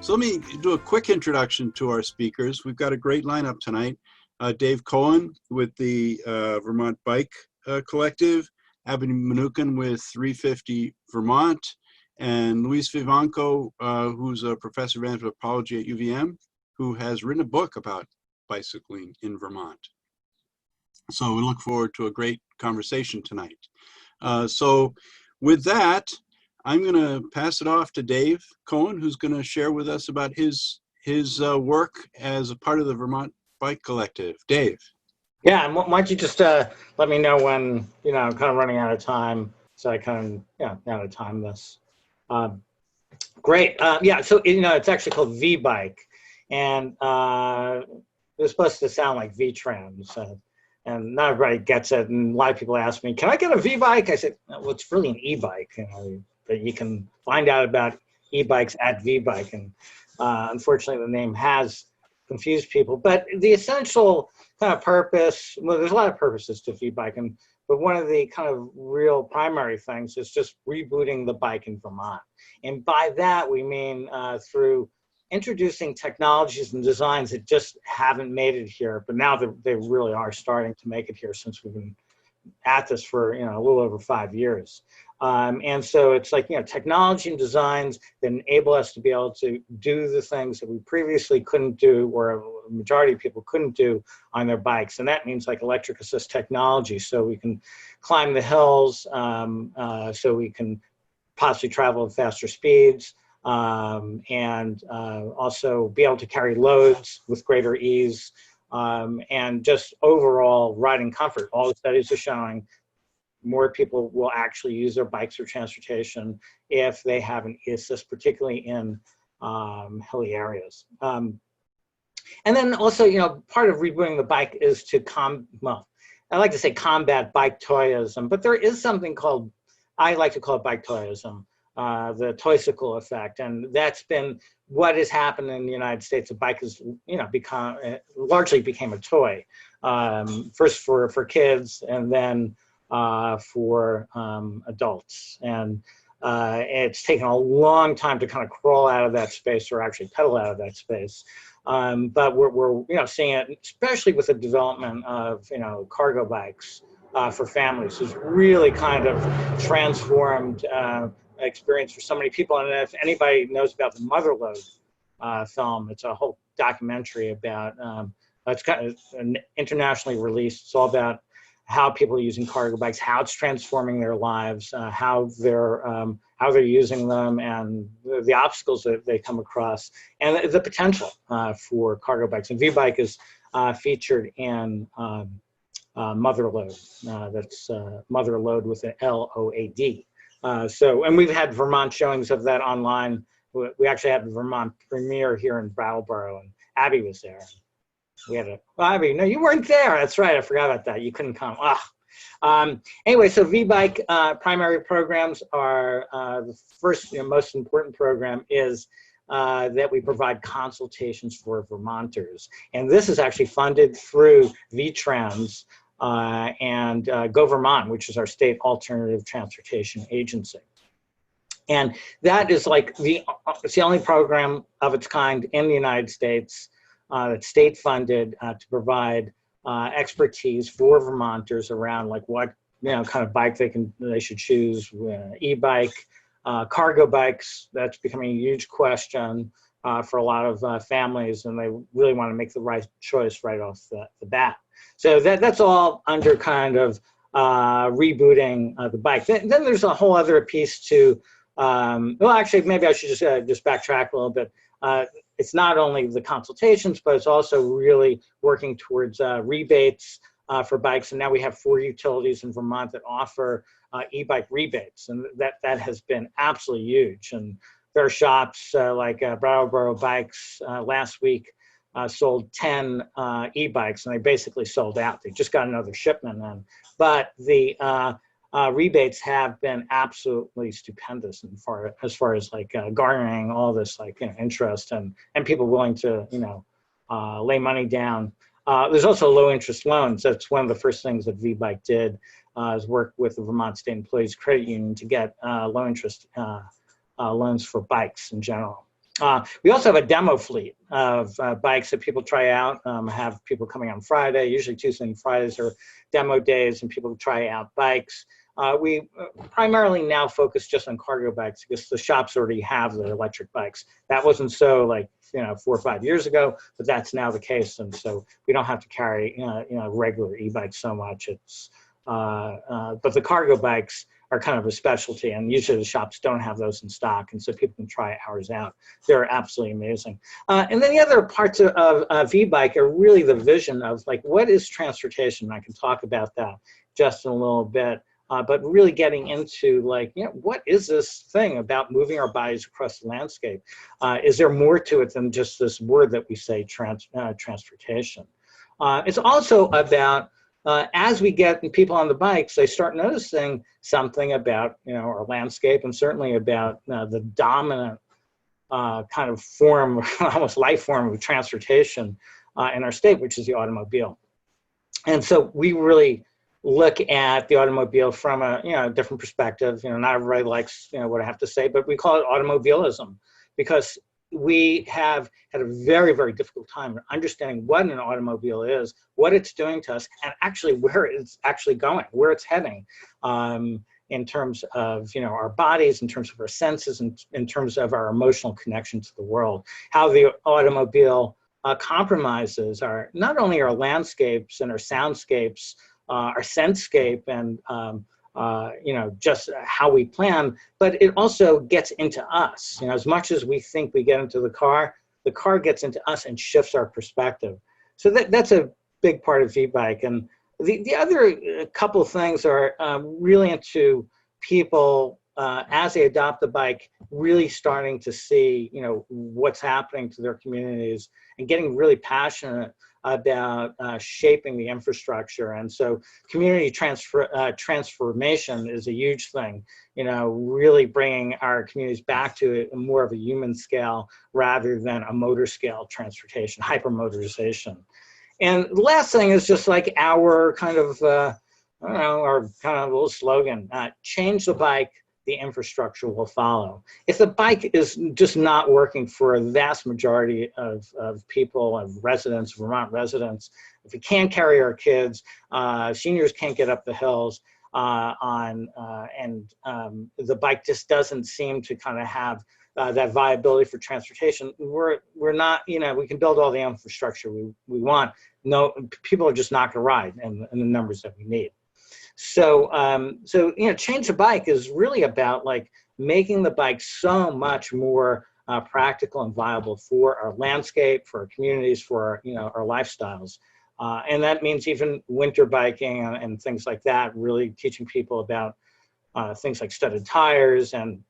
So let me do a quick introduction to our speakers. We've got a great lineup tonight. Dave Cohen with the Vermont Bike Collective, Abby Mnookin with 350 Vermont, and Luis Vivanco, who's a professor of anthropology at UVM, who has written a book about bicycling in Vermont. So we look forward to a great conversation tonight. So with that, I'm going to pass it off to Dave Cohen, who's going to share with us about his work as a part of the Vermont Bike Collective. Dave. Yeah, and why don't you just let me know when, I'm kind of running out of time, so I kind of, out of time this. Great. Yeah, so, it's actually called VBike, and it's supposed to sound like V-Trans, and not everybody gets it, and a lot of people ask me, can I get a V-Bike? I said, well, it's really an e-bike, that you can find out about e-bikes at VBike, and unfortunately the name has confused people, but the essential kind of purpose, well, there's a lot of purposes to VBike, but one of the kind of real primary things is just rebooting the bike in Vermont. And by that, we mean through introducing technologies and designs that just haven't made it here, but now they really are starting to make it here since we've been at this for a little over 5 years. And so it's like, technology and designs that enable us to be able to do the things that we previously couldn't do, or a majority of people couldn't do on their bikes. And that means like electric assist technology, so we can climb the hills, so we can possibly travel at faster speeds, and also be able to carry loads with greater ease, and just overall riding comfort. All the studies are showing more people will actually use their bikes for transportation if they have an e-assist, particularly in hilly areas. And then also, part of rebooting the bike is to I like to say combat bike toyism, but there is something called, I like to call it bike toyism, the toysicle effect, and that's been what has happened in the United States. The bike has, largely became a toy, first for kids, and then for adults, and it's taken a long time to kind of crawl out of that space, or actually pedal out of that space. But we're seeing it, especially with the development of cargo bikes for families, has really kind of transformed experience for so many people. And if anybody knows about the Motherload film, it's a whole documentary about it's kind of internationally released. It's all about how people are using cargo bikes, how it's transforming their lives, how they're using them, and the obstacles that they come across, and the potential for cargo bikes. And VBike is featured in Motherload. That's Motherload with an L-O-A-D. And we've had Vermont showings of that online. We actually had the Vermont premiere here in Brattleboro, and Abby was there. We had Abby, no, you weren't there. That's right, I forgot about that. You couldn't come. Anyway, so VBike primary programs are the first, most important program is that we provide consultations for Vermonters. And this is actually funded through VTrans and Go Vermont, which is our state alternative transportation agency. And that is like it's the only program of its kind in the United States that's state funded to provide expertise for Vermonters around like what kind of bike they should choose, e-bike, cargo bikes. That's becoming a huge question for a lot of families, and they really want to make the right choice right off the bat. So that's all under kind of rebooting the bike. Then there's a whole other piece to, well, actually, maybe I should just backtrack a little bit. It's not only the consultations, but it's also really working towards rebates for bikes. And now we have 4 utilities in Vermont that offer Ebike rebates, and that has been absolutely huge. And there are shops like Brattleboro Bikes last week sold 10 e-bikes, and they basically sold out. They just got another shipment in. But the rebates have been absolutely stupendous as far as like garnering all this interest and people willing to lay money down. There's also low interest loans. That's one of the first things that VBike did is work with the Vermont State Employees Credit Union to get low interest loans for bikes in general. We also have a demo fleet of bikes that people try out. Have people coming on Friday, usually Tuesday and Fridays are demo days, and people try out bikes. We primarily now focus just on cargo bikes because the shops already have the electric bikes. That wasn't so like 4 or 5 years ago, but that's now the case, and so we don't have to carry regular e-bikes so much. It's but the cargo bikes are kind of a specialty, and usually the shops don't have those in stock, and so people can try ours out. They're absolutely amazing. And then the other parts of VBike are really the vision of like, what is transportation? I can talk about that just in a little bit, but really getting into like, what is this thing about moving our bodies across the landscape? Is there more to it than just this word that we say, transportation? It's also about as we get people on the bikes, they start noticing something about our landscape, and certainly about the dominant kind of form, almost life form of transportation in our state, which is the automobile. And so we really look at the automobile from a different perspective. Not everybody likes what I have to say, but we call it automobilism because we have had a very, very difficult time understanding what an automobile is, what it's doing to us, and actually where it's actually going, where it's heading, in terms of our bodies, in terms of our senses, and in terms of our emotional connection to the world. How the automobile compromises not only our landscapes and our soundscapes, our sensescape, and just how we plan, but it also gets into us. As much as we think we get into the car gets into us and shifts our perspective. So that's a big part of VBike. And the other couple things are really into people as they adopt the bike, really starting to see what's happening to their communities and getting really passionate about shaping the infrastructure. And so community transformation is a huge thing, really bringing our communities back to more of a human scale rather than a motor scale transportation, hypermotorization. And the last thing is just like our kind of, our kind of little slogan, change the bike, the infrastructure will follow. If the bike is just not working for a vast majority of people, of residents, Vermont residents, if we can't carry our kids, seniors can't get up the hills, and the bike just doesn't seem to kind of have that viability for transportation, we're not, we can build all the infrastructure we want. No, people are just not going to ride in the numbers that we need. So, change the bike is really about like making the bike so much more practical and viable for our landscape, for our communities, for our lifestyles. And that means even winter biking and things like that, really teaching people about things like studded tires and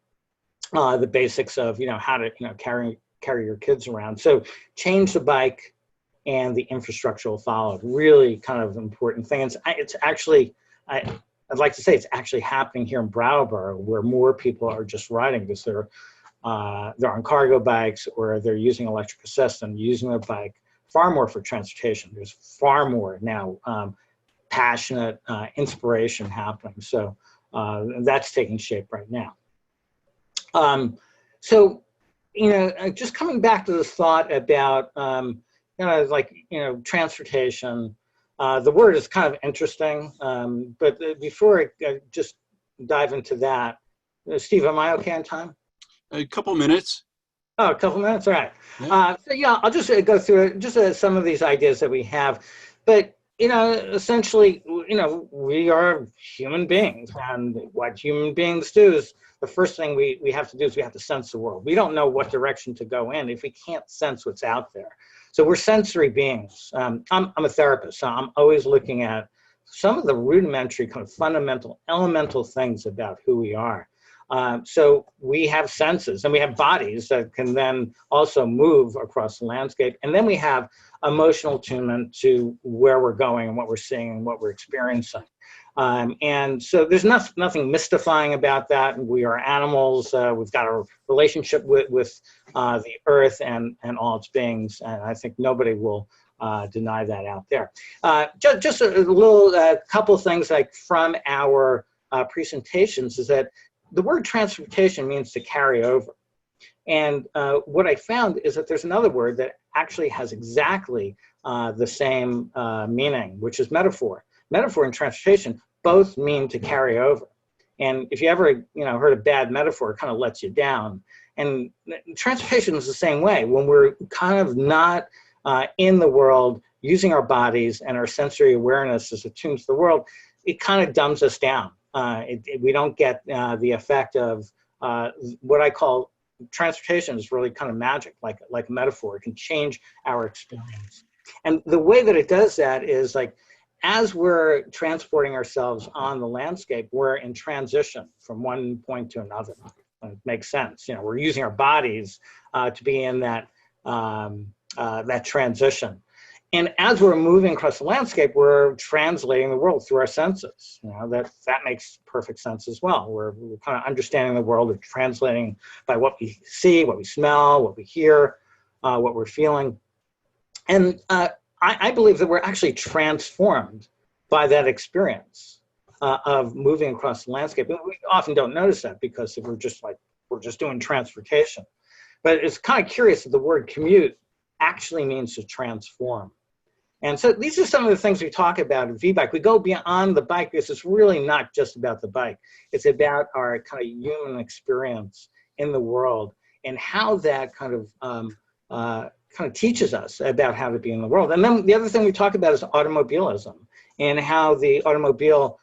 the basics of, how to, carry your kids around. So change the bike and the infrastructure will follow. Really kind of important thing. It's actually, I'd like to say it's actually happening here in Brattleboro, where more people are just riding because they're on cargo bikes, or they're using electric assist and using their bike far more for transportation. There's far more now passionate inspiration happening. So that's taking shape right now. Just coming back to this thought about transportation. The word is kind of interesting, but before I just dive into that, Steve, am I okay on time? A couple minutes. Oh, a couple minutes, all right. Yeah. I'll just go through just some of these ideas that we have, but essentially, we are human beings, and what human beings do is the first thing we have to do is we have to sense the world. We don't know what direction to go in if we can't sense what's out there. So we're sensory beings. I'm a therapist, so I'm always looking at some of the rudimentary, kind of fundamental, elemental things about who we are. So we have senses and we have bodies that can then also move across the landscape. And then we have emotional attunement to where we're going and what we're seeing and what we're experiencing. And so there's nothing mystifying about that. We are animals. We've got a relationship with the earth and all its beings. And I think nobody will deny that out there. Just a little couple of things like from our presentations is that the word transportation means to carry over. And what I found is that there's another word that actually has exactly the same meaning, which is metaphor. Metaphor and transportation both mean to carry over. And if you ever, heard a bad metaphor, it kind of lets you down. And transportation is the same way. When we're kind of not in the world, using our bodies and our sensory awareness as attuned to the world, it kind of dumbs us down. We don't get the effect of what I call transportation is really kind of magic, like a metaphor. It can change our experience. And the way that it does that is like, as we're transporting ourselves on the landscape, we're in transition from one point to another. It makes sense. We're using our bodies to be in that transition. And as we're moving across the landscape, we're translating the world through our senses. That makes perfect sense as well. We're kind of understanding the world and translating by what we see, what we smell, what we hear, what we're feeling. And I believe that we're actually transformed by that experience of moving across the landscape. We often don't notice that because we're just doing transportation. But it's kind of curious that the word commute actually means to transform. And so these are some of the things we talk about at VBike. We go beyond the bike because it's really not just about the bike. It's about our kind of human experience in the world and how that kind of teaches us about how to be in the world. And then the other thing we talk about is automobilism and how the automobile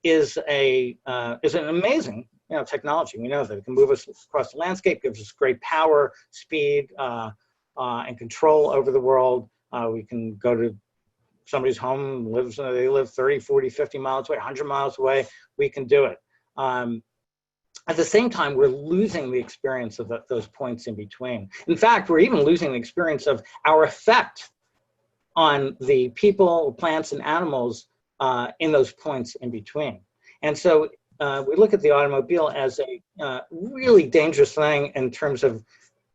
is an amazing technology. We know that it can move us across the landscape, gives us great power, speed, and control over the world. We can go to somebody's home, they live 30, 40, 50 miles away, 100 miles away. We can do it. At the same time, we're losing the experience of those points in between. In fact, we're even losing the experience of our effect on the people, plants, and animals in those points in between. And so we look at the automobile as a really dangerous thing in terms of,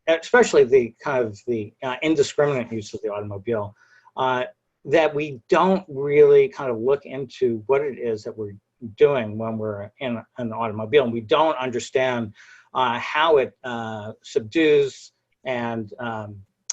especially the kind of the indiscriminate use of the automobile, that we don't really kind of look into what it is that we're doing when we're in an automobile, and we don't understand how it subdues and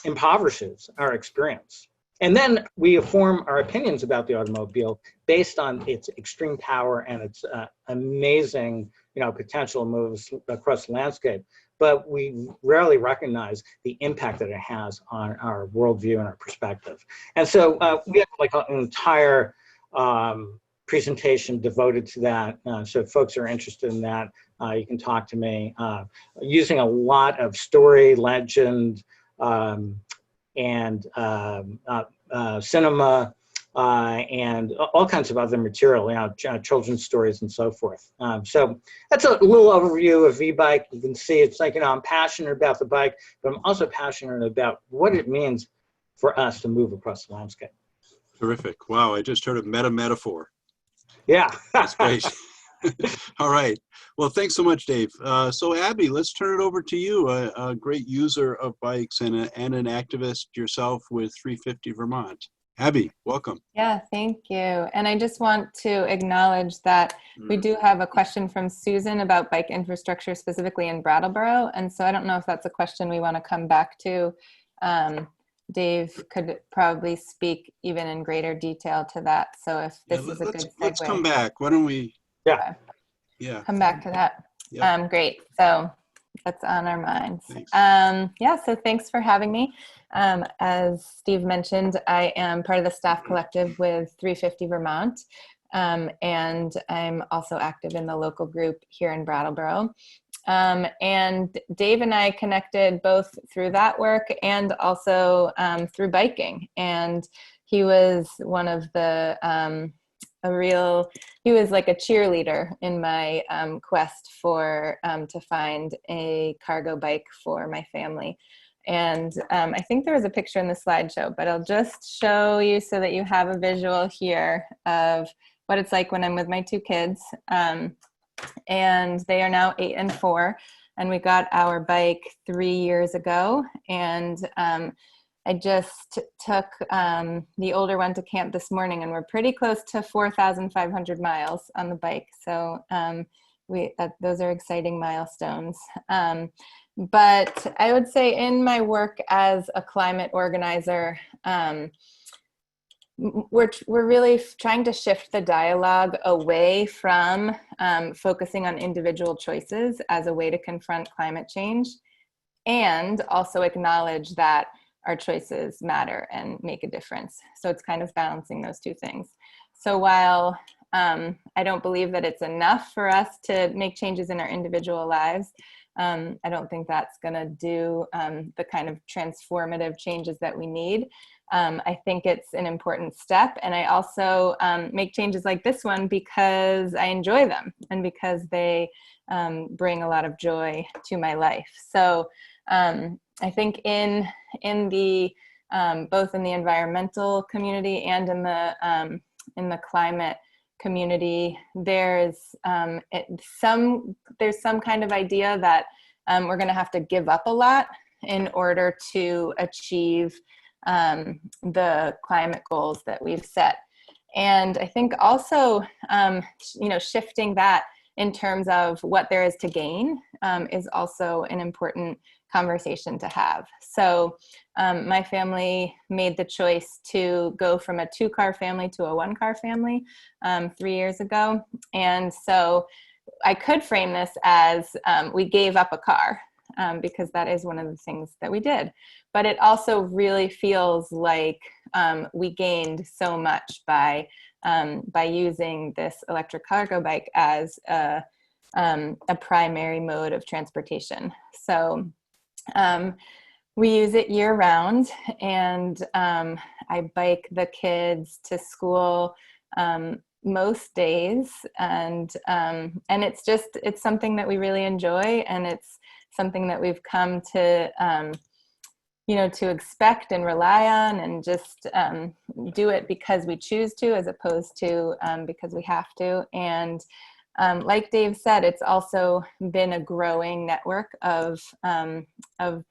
impoverishes our experience. And then we form our opinions about the automobile based on its extreme power and its amazing, potential moves across the landscape. But we rarely recognize the impact that it has on our worldview and our perspective. And so we have like an entire presentation devoted to that. So if folks are interested in that, you can talk to me. Using a lot of story, legend, and cinema, and all kinds of other material, children's stories and so forth. So that's a little overview of VBike. You can see it's like, I'm passionate about the bike, but I'm also passionate about what it means for us to move across the landscape. Terrific. Wow, I just heard a metaphor. Yeah. That's great. All right. Well, thanks so much, Dave. So Abby, let's turn it over to you, a great user of bikes and an activist yourself with 350 Vermont. Abby, welcome. Yeah, thank you. And I just want to acknowledge that we do have a question from Susan about bike infrastructure, specifically in Brattleboro. And so I don't know if that's a question we want to come back to. Dave could probably speak even in greater detail to that. So if this is a good segue. Let's come back. Why don't we? Yeah. Yeah. Come back to that. Yep. Great. So that's on our minds. Thanks. So thanks for having me. As Steve mentioned, I am part of the staff collective with 350 Vermont. And I'm also active in the local group here in Brattleboro. And Dave and I connected both through that work and also through biking. And he was one of the, he was like a cheerleader in my quest for, to find a cargo bike for my family. And I think there was a picture in the slideshow, but I'll just show you so that you have a visual here of what it's like when I'm with my two kids. And they are now 8 and 4, and we got our bike 3 years ago. And I just took the older one to camp this morning, and we're pretty close to 4,500 miles on the bike. So those are exciting milestones. But I would say in my work as a climate organizer, we're really trying to shift the dialogue away from focusing on individual choices as a way to confront climate change, and also acknowledge that our choices matter and make a difference. So it's kind of balancing those two things. So while I don't believe that it's enough for us to make changes in our individual lives, I don't think that's going to do the kind of transformative changes that we need. I think it's an important step. And I also make changes like this one because I enjoy them and because they bring a lot of joy to my life. So I think in the both in the environmental community and in the climate community, there's some kind of idea that we're going to have to give up a lot in order to achieve the climate goals that we've set. And I think also, shifting that in terms of what there is to gain is also an important conversation to have. So my family made the choice to go from a 2-car family to a 1-car family 3 years ago. And so I could frame this as we gave up a car because that is one of the things that we did. But it also really feels like we gained so much by using this electric cargo bike as a primary mode of transportation. So we use it year round, and I bike the kids to school most days, and it's something that we really enjoy, and it's something that we've come to to expect and rely on, and just do it because we choose to, as opposed to because we have to. And like Dave said, it's also been a growing network of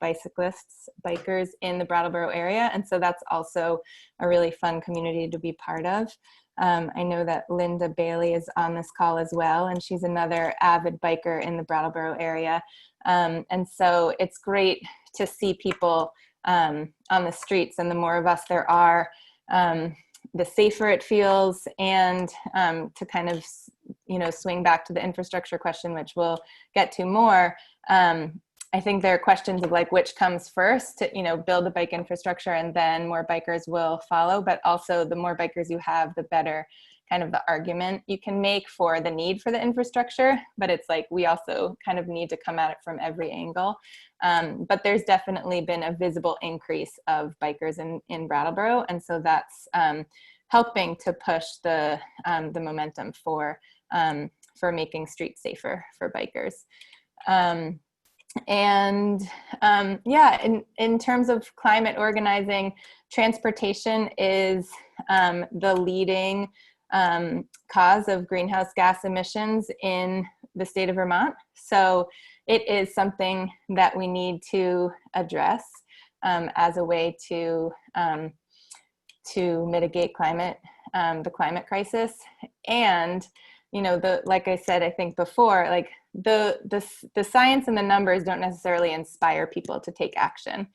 bicyclists, bikers in the Brattleboro area. And so that's also a really fun community to be part of. I know that Linda Bailey is on this call as well, and she's another avid biker in the Brattleboro area. And so it's great to see people on the streets, and the more of us there are, the safer it feels. And to kind of swing back to the infrastructure question, which we'll get to more, I think there are questions of like which comes first, to build the bike infrastructure, and then more bikers will follow. But also, the more bikers you have, the better kind of the argument you can make for the need for the infrastructure. But it's like we also kind of need to come at it from every angle. But there's definitely been a visible increase of bikers in Brattleboro, and so that's helping to push the momentum for making streets safer for bikers. In terms of climate organizing, transportation is the leading cause of greenhouse gas emissions in the state of Vermont. So it is something that we need to address as a way to mitigate the climate crisis. And like I said, I think before, like the science and the numbers don't necessarily inspire people to take action,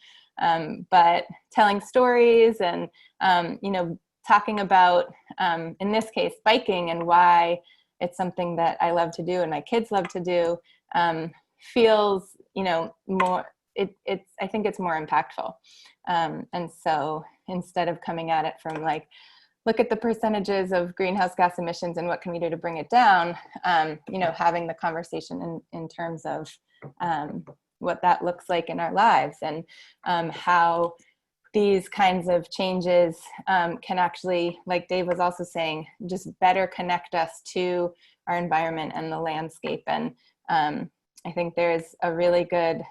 but telling stories and talking about, in this case, biking, and why it's something that I love to do and my kids love to do, feels more. I think it's more impactful, and so instead of coming at it from like, look at the percentages of greenhouse gas emissions and what can we do to bring it down, having the conversation in terms of what that looks like in our lives, and how these kinds of changes can actually, like Dave was also saying, just better connect us to our environment and the landscape. And I think there's a really good,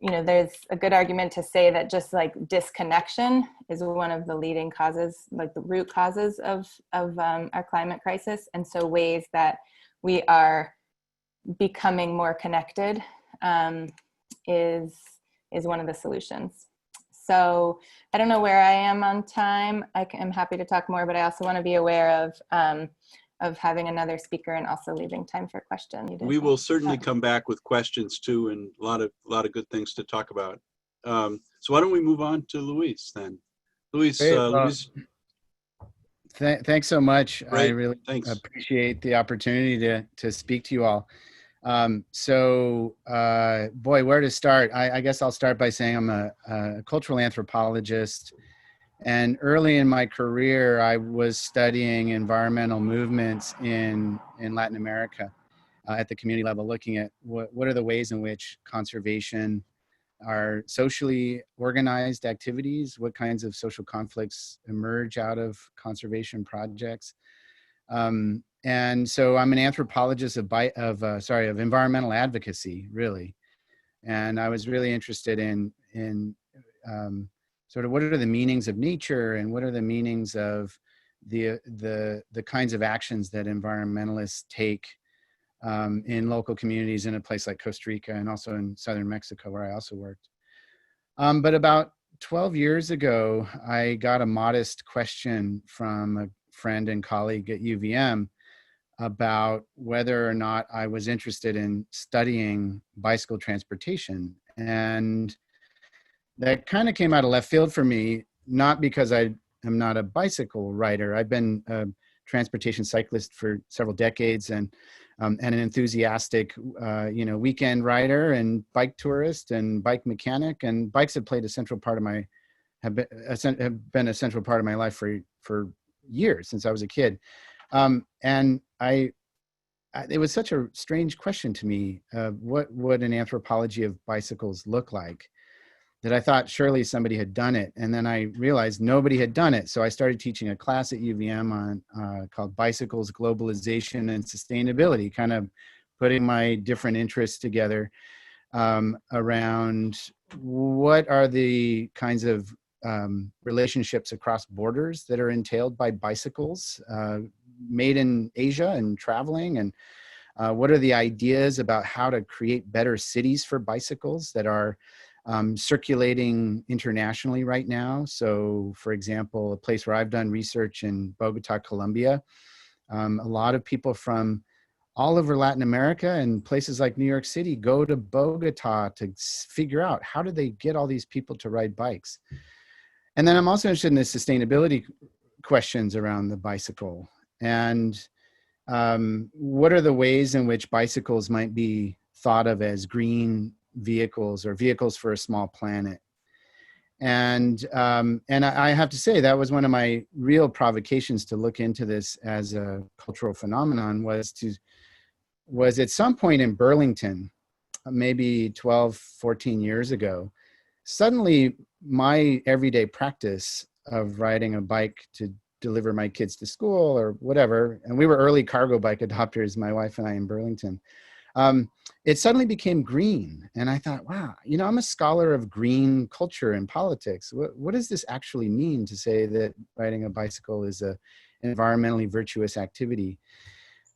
there's a good argument to say that just like disconnection is one of the leading causes, like the root causes of our climate crisis. And so ways that we are becoming more connected is one of the solutions. So I don't know where I am on time. I'm happy to talk more, but I also want to be aware of of having another speaker and also leaving time for questions. We will certainly come back with questions too, and a lot of good things to talk about. So why don't we move on to Luis then? Luis, Luis. Thanks so much. Great. I really Thanks. appreciate the opportunity to speak to you all. Boy, where to start? I guess I'll start by saying I'm a cultural anthropologist. And early in my career, I was studying environmental movements in Latin America at the community level, looking at what are the ways in which conservation are socially organized activities, what kinds of social conflicts emerge out of conservation projects. And so I'm an anthropologist of environmental advocacy, really. And I was really interested in sort of what are the meanings of nature and what are the meanings of the kinds of actions that environmentalists take in local communities in a place like Costa Rica and also in southern Mexico, where I also worked. But about 12 years ago, I got a modest question from a friend and colleague at UVM about whether or not I was interested in studying bicycle transportation. And that kind of came out of left field for me, not because I am not a bicycle rider. I've been a transportation cyclist for several decades and an enthusiastic, weekend rider and bike tourist and bike mechanic. And bikes have played a central part of have been a central part of my life for years, since I was a kid. And it was such a strange question to me, what would an anthropology of bicycles look like, that I thought surely somebody had done it. And then I realized nobody had done it. So I started teaching a class at UVM on called Bicycles, Globalization, and Sustainability, kind of putting my different interests together around what are the kinds of relationships across borders that are entailed by bicycles made in Asia and traveling, and what are the ideas about how to create better cities for bicycles that are circulating internationally right now. So for example, a place where I've done research in Bogota, Colombia, a lot of people from all over Latin America and places like New York City go to Bogota to figure out how do they get all these people to ride bikes. And then I'm also interested in the sustainability questions around the bicycle, and what are the ways in which bicycles might be thought of as green vehicles or vehicles for a small planet. And I have to say that was one of my real provocations to look into this as a cultural phenomenon, was at some point in Burlington, maybe 12, 14 years ago, suddenly my everyday practice of riding a bike to deliver my kids to school or whatever, and we were early cargo bike adopters, my wife and I, in Burlington, it suddenly became green. And I thought, wow, I'm a scholar of green culture and politics. What does this actually mean to say that riding a bicycle is an environmentally virtuous activity?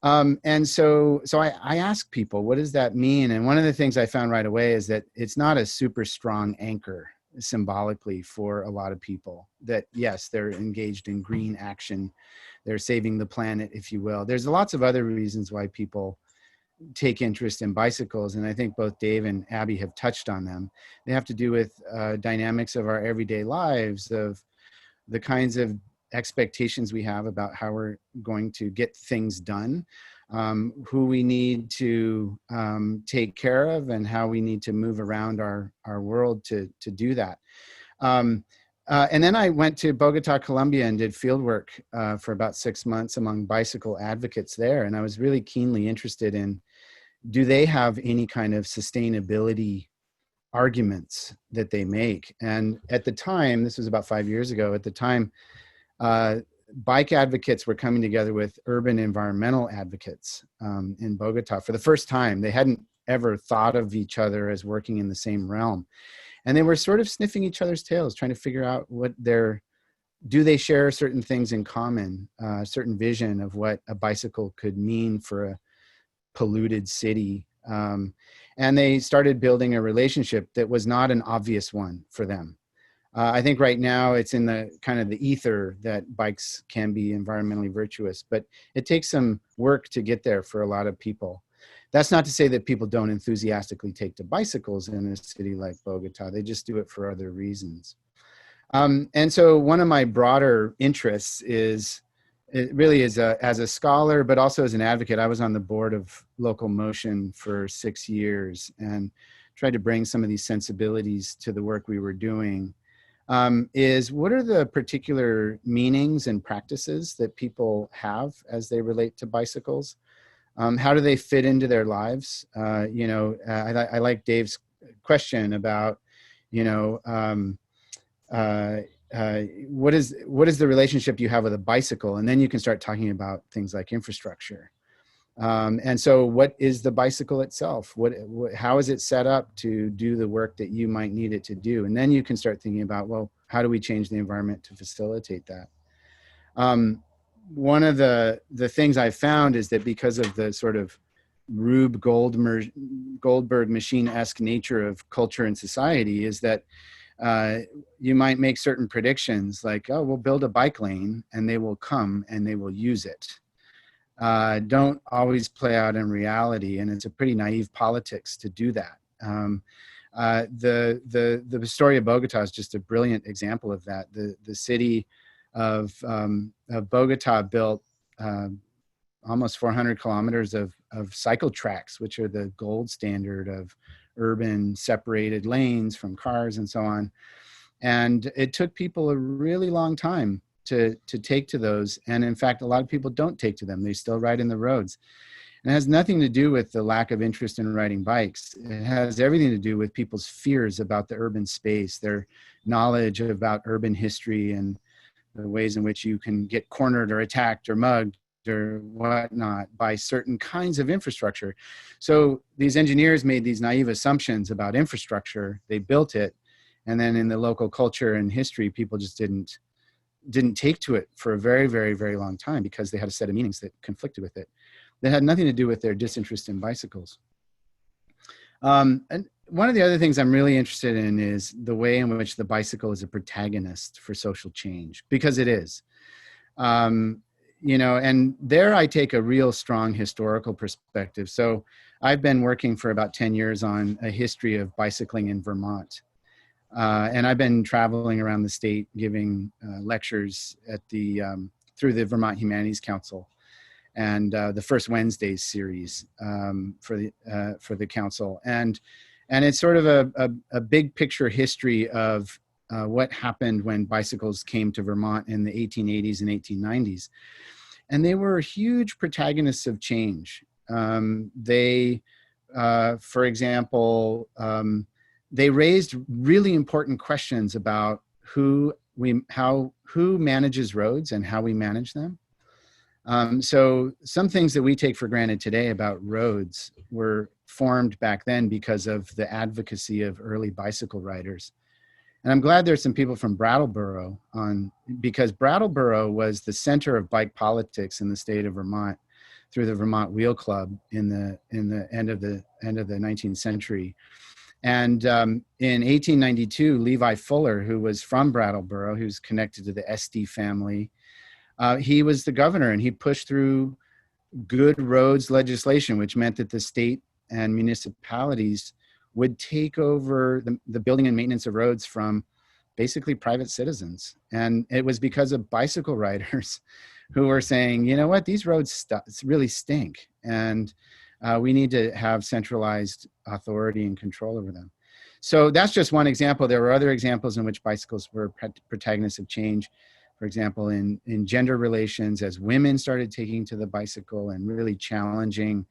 And so I asked people, what does that mean? And one of the things I found right away is that it's not a super strong anchor symbolically for a lot of people, that yes, they're engaged in green action. They're saving the planet, if you will. There's lots of other reasons why people take interest in bicycles, and I think both Dave and Abby have touched on them. They have to do with dynamics of our everyday lives, of the kinds of expectations we have about how we're going to get things done, who we need to take care of, and how we need to move around our world to do that. And then I went to Bogota, Colombia, and did fieldwork for about 6 months among bicycle advocates there. And I was really keenly interested in, do they have any kind of sustainability arguments that they make? And at the time, this was about 5 years ago, at the time, bike advocates were coming together with urban environmental advocates in Bogota for the first time. They hadn't ever thought of each other as working in the same realm. And they were sort of sniffing each other's tails, trying to figure out do they share certain things in common, a certain vision of what a bicycle could mean for a polluted city. And they started building a relationship that was not an obvious one for them. I think right now it's in the kind of the ether that bikes can be environmentally virtuous, but it takes some work to get there for a lot of people. That's not to say that people don't enthusiastically take to bicycles in a city like Bogota. They just do it for other reasons. And so one of my broader interests is, it really is as a scholar, but also as an advocate. I was on the board of Local Motion for 6 years and tried to bring some of these sensibilities to the work we were doing. Is what are the particular meanings and practices that people have as they relate to bicycles? How do they fit into their lives? I like Dave's question about, what is the relationship you have with a bicycle? And then you can start talking about things like infrastructure. And so what is the bicycle itself? How is it set up to do the work that you might need it to do? And then you can start thinking about, well, how do we change the environment to facilitate that? One of the things I've found is that because of the sort of Rube Goldberg machine-esque nature of culture and society is that you might make certain predictions like, oh, we'll build a bike lane and they will come and they will use it. Don't always play out in reality, and it's a pretty naive politics to do that. The story of Bogota is just a brilliant example of that. The city of Bogota built almost 400 kilometers of cycle tracks, which are the gold standard of urban separated lanes from cars and so on. And it took people a really long time to take to those. And in fact, a lot of people don't take to them. They still ride in the roads. And it has nothing to do with the lack of interest in riding bikes. It has everything to do with people's fears about the urban space, their knowledge about urban history and the ways in which you can get cornered or attacked or mugged or whatnot by certain kinds of infrastructure. So these engineers made these naive assumptions about infrastructure. They built it. And then in the local culture and history, people just didn't take to it for a very, very, very long time because they had a set of meanings that conflicted with it. That had nothing to do with their disinterest in bicycles. And one of the other things I'm really interested in is the way in which the bicycle is a protagonist for social change, because it is. And there I take a real strong historical perspective. So I've been working for about 10 years on a history of bicycling in Vermont. And I've been traveling around the state giving lectures at through the Vermont Humanities Council and the First Wednesdays series for the council. And it's sort of a big picture history of what happened when bicycles came to Vermont in the 1880s and 1890s. And they were huge protagonists of change. For example, they raised really important questions about who manages roads and how we manage them. So some things that we take for granted today about roads were formed back then because of the advocacy of early bicycle riders. And I'm glad there's some people from Brattleboro because Brattleboro was the center of bike politics in the state of Vermont through the Vermont Wheel Club in the end of the 19th century. And in 1892, Levi Fuller, who was from Brattleboro, who's connected to the Esty family, he was the governor, and he pushed through good roads legislation, which meant that the state and municipalities would take over the building and maintenance of roads from basically private citizens. And it was because of bicycle riders who were saying, you know what, these roads really stink. And we need to have centralized authority and control over them. So that's just one example. There were other examples in which bicycles were protagonists of change. For example, in gender relations, as women started taking to the bicycle and really challenging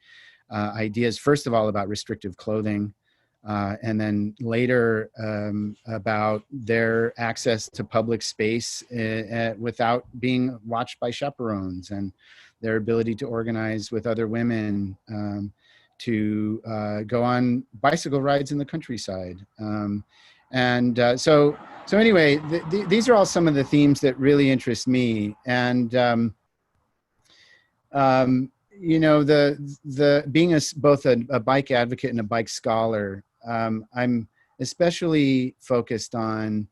ideas, first of all, about restrictive clothing, and then later about their access to public space without being watched by chaperones, and their ability to organize with other women to go on bicycle rides in the countryside. So anyway, these are all some of the themes that really interest me. And, being both a bike advocate and a bike scholar, I'm especially focused on,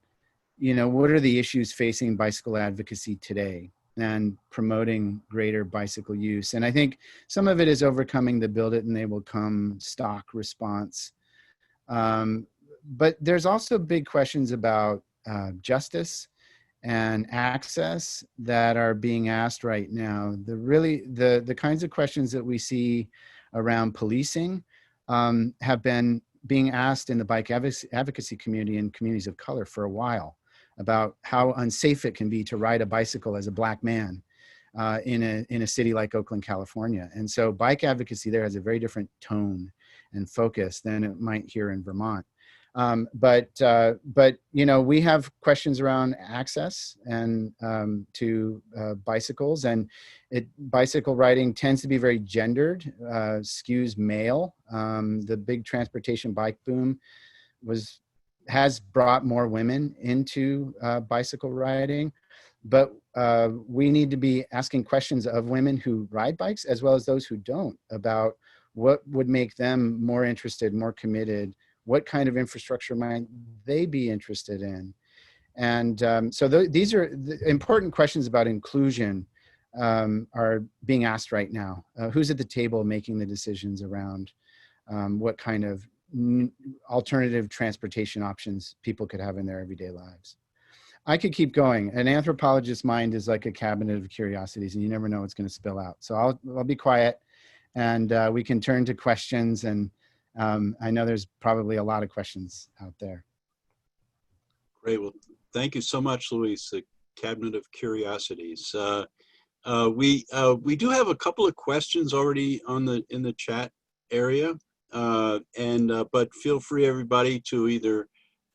what are the issues facing bicycle advocacy today and promoting greater bicycle use? And I think some of it is overcoming the build it and they will come stock response. But there's also big questions about justice and access that are being asked right now. The kinds of questions that we see around policing have been being asked in the bike advocacy community and communities of color for a while, about how unsafe it can be to ride a bicycle as a Black man in a city like Oakland, California. And so bike advocacy there has a very different tone and focus than it might here in Vermont. But we have questions around access and to bicycles, and bicycle riding tends to be very gendered, skews male. The big transportation bike boom has brought more women into bicycle riding, but we need to be asking questions of women who ride bikes as well as those who don't, about what would make them more interested, more committed. What kind of infrastructure might they be interested in? And so these are the important questions about inclusion are being asked right now. Who's at the table making the decisions around what kind of alternative transportation options people could have in their everyday lives? I could keep going. An anthropologist's mind is like a cabinet of curiosities, and you never know what's going to spill out. So I'll be quiet, and we can turn to questions. And I know there's probably a lot of questions out there. Great. Well, thank you so much, Luis. The cabinet of curiosities. We do have a couple of questions already in the chat area, but feel free, everybody, to either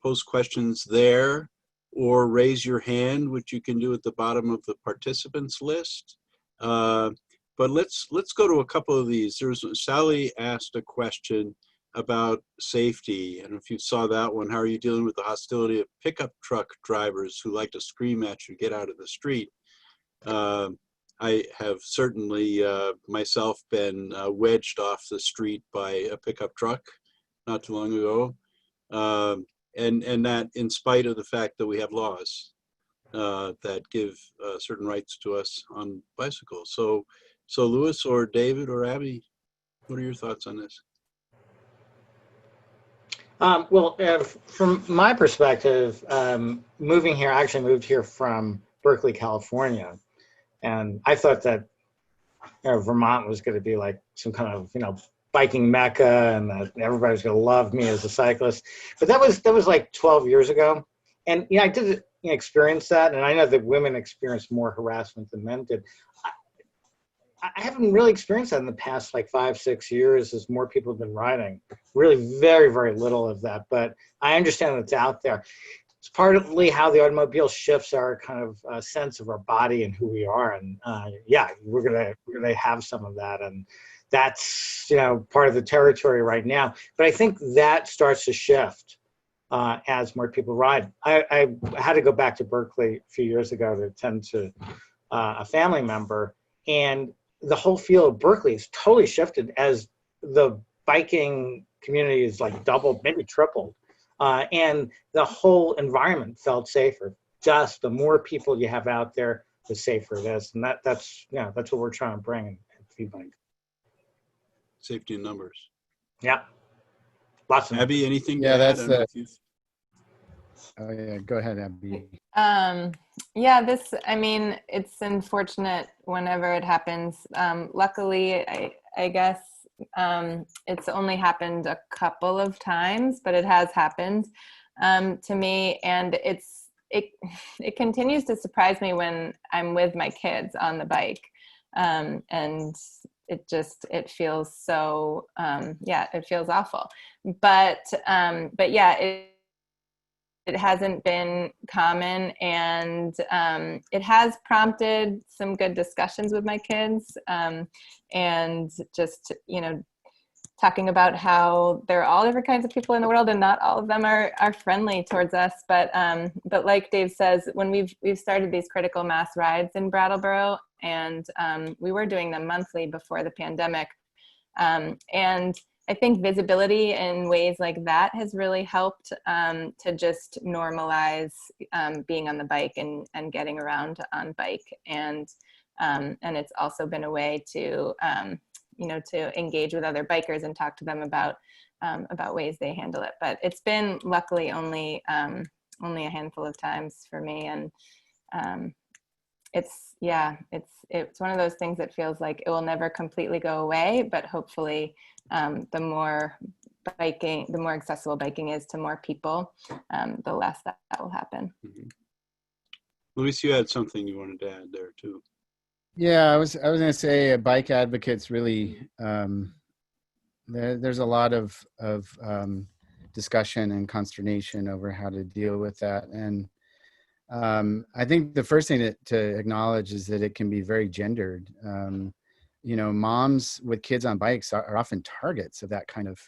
post questions there or raise your hand, which you can do at the bottom of the participants list. But let's go to a couple of these. Sally asked a question about safety. And if you saw that one, how are you dealing with the hostility of pickup truck drivers who like to scream at you, get out of the street? I have certainly myself been wedged off the street by a pickup truck not too long ago. And that in spite of the fact that we have laws that give certain rights to us on bicycles. So Luis or David or Abby, what are your thoughts on this? From my perspective, moving here, I actually moved here from Berkeley, California. And I thought that Vermont was going to be like some kind of, biking mecca, and that everybody was going to love me as a cyclist. But that was like 12 years ago. And, I did experience that. And I know that women experienced more harassment than men did. I haven't really experienced that in the past like 5-6 years as more people have been riding. Really very, very little of that, but I understand that it's out there. It's partly how the automobile shifts our kind of sense of our body and who we are. And we're gonna have some of that. And that's, part of the territory right now. But I think that starts to shift as more people ride. I had to go back to Berkeley a few years ago to attend to a family member, and the whole feel of Berkeley is totally shifted as the biking community is like doubled, maybe tripled. And the whole environment felt safer. Just the more people you have out there, the safer it is. And that's what we're trying to bring in VBike. Safety in numbers. Yeah. Lots of Abby, anything? Yeah, to that's add? the. Oh yeah, go ahead, Abby. It's unfortunate whenever it happens. Luckily, I guess it's only happened a couple of times, but it has happened to me, and it continues to surprise me when I'm with my kids on the bike, and it feels so it feels awful, but it hasn't been common, and it has prompted some good discussions with my kids, and just, talking about how there are all different kinds of people in the world and not all of them are friendly towards us. But like Dave says, when we've started these critical mass rides in Brattleboro, and we were doing them monthly before the pandemic. And I think visibility in ways like that has really helped to just normalize being on the bike and getting around on bike. And it's also been a way to, to engage with other bikers and talk to them about ways they handle it. But it's been luckily only a handful of times for me. And it's one of those things that feels like it will never completely go away, but hopefully the more accessible biking is to more people, the less that will happen. Mm-hmm. Luis, you had something you wanted to add there too. Yeah, I was going to say bike advocates really, there's a lot of discussion and consternation over how to deal with that. And I think the first thing to acknowledge is that it can be very gendered. Moms with kids on bikes are often targets of that kind of,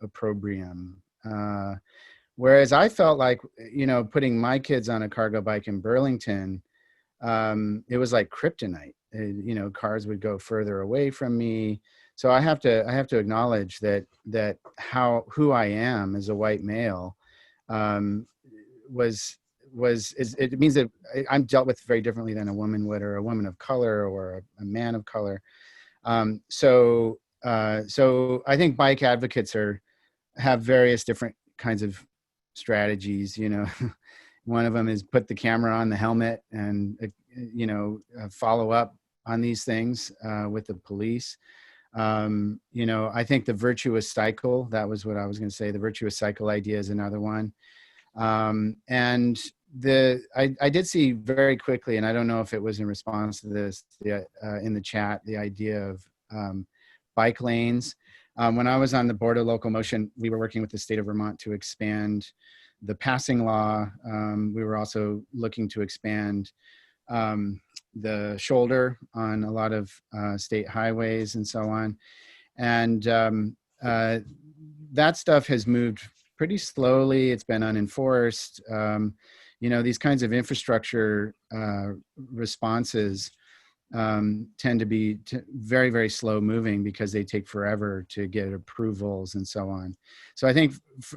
opprobrium. Whereas I felt like, putting my kids on a cargo bike in Burlington, it was like kryptonite. Cars would go further away from me. So I have to acknowledge that who I am as a white male it means that I'm dealt with very differently than a woman would, or a woman of color, or a man of color. So I think bike advocates have various different kinds of strategies. One of them is put the camera on the helmet and follow up on these things with the police. I think the virtuous cycle, that was what I was going to say. The virtuous cycle idea is another one. And I did see very quickly, and I don't know if it was in response to this, in the chat, the idea of bike lanes. When I was on the board of local motion, we were working with the state of Vermont to expand the passing law. We were also looking to expand the shoulder on a lot of state highways and so on. And that stuff has moved pretty slowly. It's been unenforced. These kinds of infrastructure responses tend to be very, very slow moving because they take forever to get approvals and so on. So I think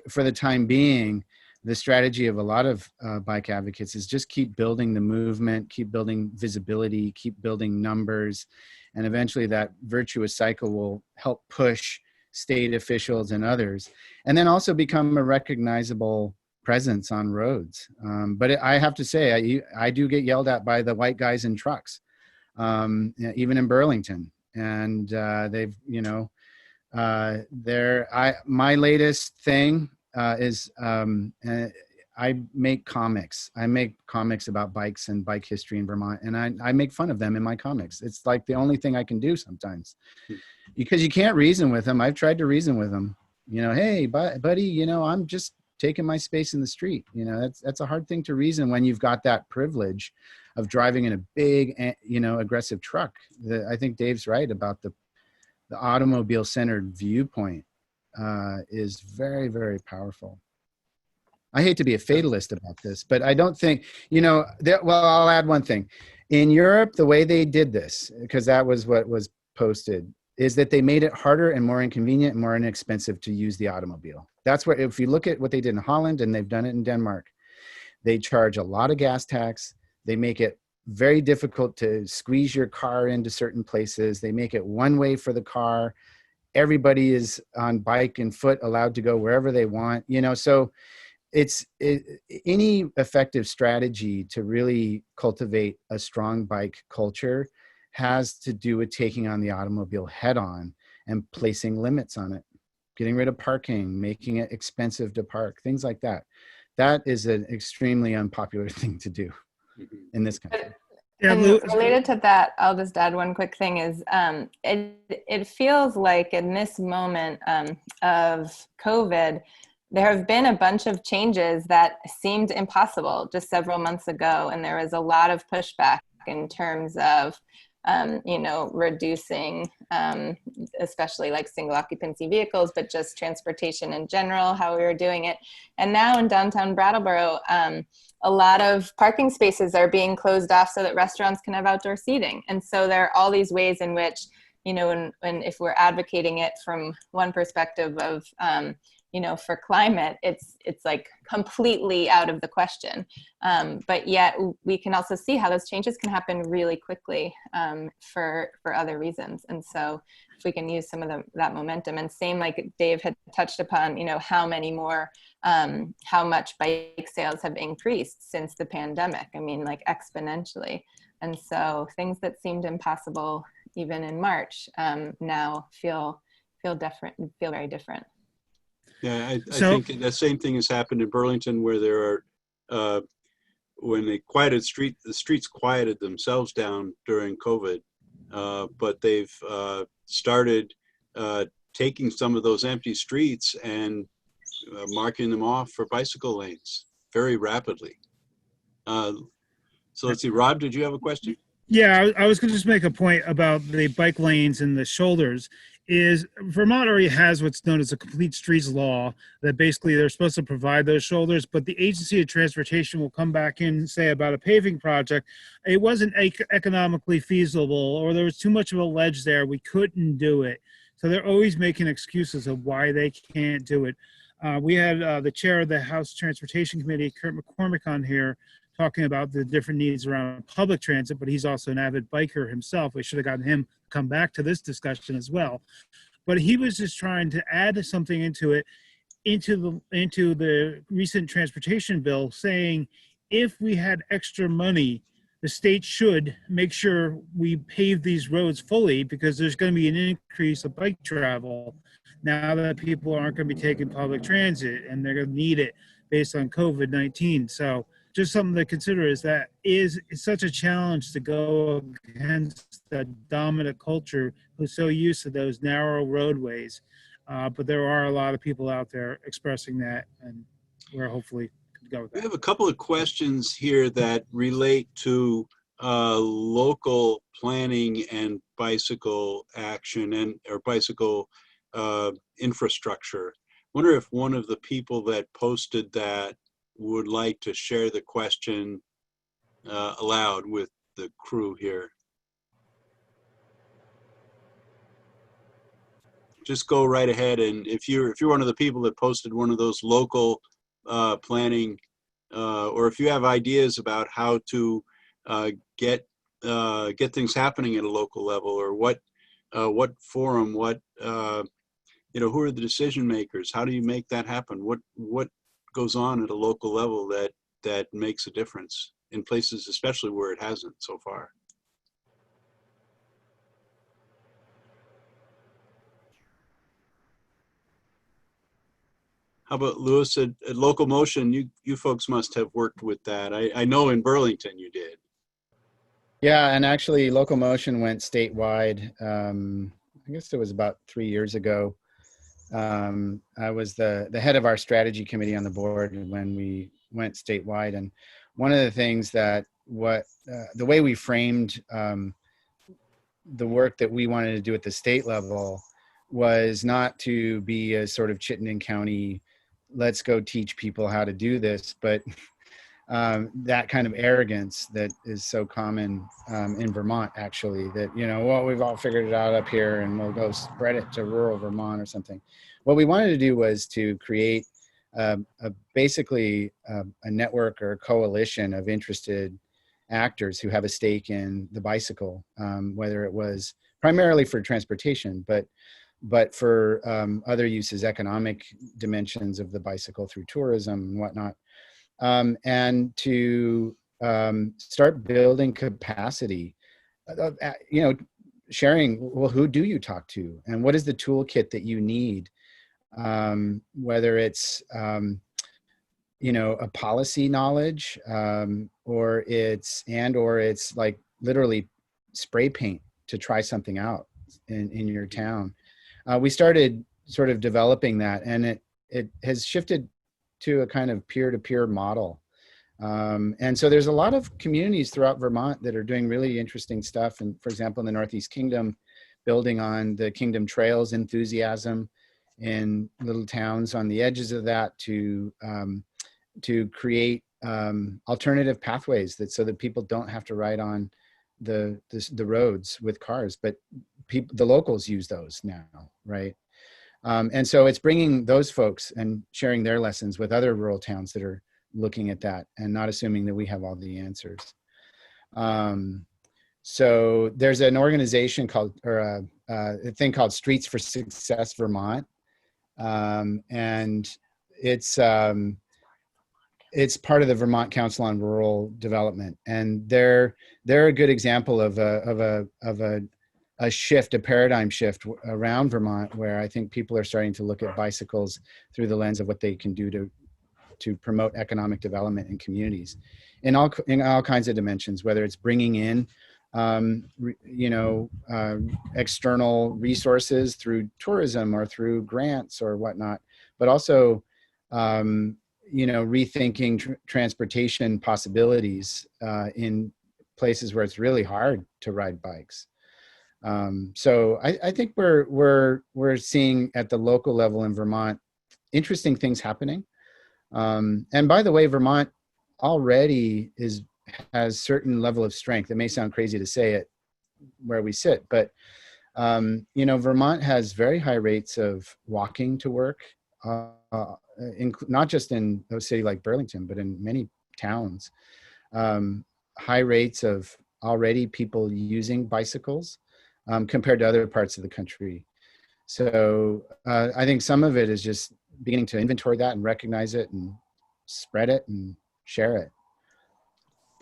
for the time being, the strategy of a lot of bike advocates is just keep building the movement, keep building visibility, keep building numbers, and eventually that virtuous cycle will help push state officials and others, and then also become a recognizable presence on roads. But I have to say, I do get yelled at by the white guys in trucks, even in Burlington. And they've, my latest thing is I make comics. I make comics about bikes and bike history in Vermont, and I make fun of them in my comics. It's like the only thing I can do sometimes, because you can't reason with them. I've tried to reason with them. Hey, buddy, I'm just taking my space in the street. That's a hard thing to reason when you've got that privilege of driving in a big, aggressive truck. I think Dave's right about the automobile-centered viewpoint is very, very powerful. I hate to be a fatalist about this, but I don't think, I'll add one thing. In Europe, the way they did this, because that was what was posted, is that they made it harder and more inconvenient and more inexpensive to use the automobile. That's where, if you look at what they did in Holland, and they've done it in Denmark, they charge a lot of gas tax. They make it very difficult to squeeze your car into certain places. They make it one way for the car. Everybody is on bike and foot allowed to go wherever they want, so any effective strategy to really cultivate a strong bike culture has to do with taking on the automobile head on and placing limits on it, getting rid of parking, making it expensive to park, things like that. That is an extremely unpopular thing to do in this country. And related to that, I'll just add one quick thing is it feels like in this moment of COVID, there have been a bunch of changes that seemed impossible just several months ago. And there was a lot of pushback in terms of, reducing, especially like single occupancy vehicles, but just transportation in general, how we were doing it. And now in downtown Brattleboro, a lot of parking spaces are being closed off so that restaurants can have outdoor seating. And so there are all these ways in which you know, and if we're advocating it from one perspective of, you know, for climate, it's like completely out of the question. But yet we can also see how those changes can happen really quickly for other reasons. And so if we can use some of that momentum, and same like Dave had touched upon, you know, how much bike sales have increased since the pandemic. I mean, like exponentially. And so things that seemed impossible even in March now feel very different. Yeah, I think the same thing has happened in Burlington, where there are, when they quieted the streets quieted themselves down during COVID, but they've started taking some of those empty streets and marking them off for bicycle lanes very rapidly. So let's see, Rob, did you have a question? Yeah, I was going to just make a point about the bike lanes and the shoulders. Is Vermont already has what's known as a complete streets law that basically they're supposed to provide those shoulders, but the Agency of Transportation will come back in and say about a paving project, it wasn't economically feasible, or there was too much of a ledge there, we couldn't do it. So they're always making excuses of why they can't do it. We had the chair of the House Transportation Committee, Kurt McCormick, on here talking about the different needs around public transit, but he's also an avid biker himself. We should have gotten him to come back to this discussion as well. But he was just trying to add something into it, into the recent transportation bill, saying if we had extra money, the state should make sure we pave these roads fully, because there's going to be an increase of bike travel now that people aren't going to be taking public transit, and they're going to need it based on COVID-19. So just something to consider is that it's such a challenge to go against the dominant culture who's so used to those narrow roadways. But there are a lot of people out there expressing that, and we're hopefully going to go with that. We have a couple of questions here that relate to local planning and bicycle action or bicycle infrastructure. I wonder if one of the people that posted that would like to share the question aloud with the crew here. Just go right ahead, and if you're one of the people that posted one of those local planning, or if you have ideas about how to get things happening at a local level, or what forum, you know, who are the decision makers? How do you make that happen? What goes on at a local level that makes a difference in places, especially where it hasn't so far? How about Luis at Local Motion? You folks must have worked with that. I know in Burlington you did. Yeah, and actually Local Motion went statewide. I guess it was about 3 years ago. I was the head of our strategy committee on the board when we went statewide. And one of the things that the way we framed the work that we wanted to do at the state level was not to be a sort of Chittenden County, let's go teach people how to do this, but that kind of arrogance that is so common in Vermont, actually, that, you know, well, we've all figured it out up here and we'll go spread it to rural Vermont or something. What we wanted to do was to create basically a network or a coalition of interested actors who have a stake in the bicycle, whether it was primarily for transportation, but for other uses, economic dimensions of the bicycle through tourism and whatnot. And to start building capacity, you know, sharing, well, who do you talk to? And what is the toolkit that you need? Whether it's, you know, a policy knowledge, or it's like literally spray paint to try something out in your town. We started sort of developing that, and it has shifted to a kind of peer-to-peer model. And so there's a lot of communities throughout Vermont that are doing really interesting stuff. And for example, in the Northeast Kingdom, building on the Kingdom Trails enthusiasm in little towns on the edges of that to create alternative pathways so that people don't have to ride on the roads with cars, but the locals use those now, right? And so it's bringing those folks and sharing their lessons with other rural towns that are looking at that and not assuming that we have all the answers. So there's an organization called, or a thing called Streets for Success Vermont. And it's part of the Vermont Council on Rural Development. And they're a good example of a shift, a paradigm shift around Vermont, where I think people are starting to look at bicycles through the lens of what they can do to promote economic development in communities in all kinds of dimensions, whether it's bringing in external resources through tourism or through grants or whatnot, but also rethinking transportation possibilities in places where it's really hard to ride bikes. So I think we're seeing at the local level in Vermont interesting things happening. And by the way, Vermont already has certain level of strength. It may sound crazy to say it where we sit, but Vermont has very high rates of walking to work, not just in a city like Burlington, but in many towns. High rates of already people using bicycles compared to other parts of the country. So I think some of it is just beginning to inventory that and recognize it and spread it and share it.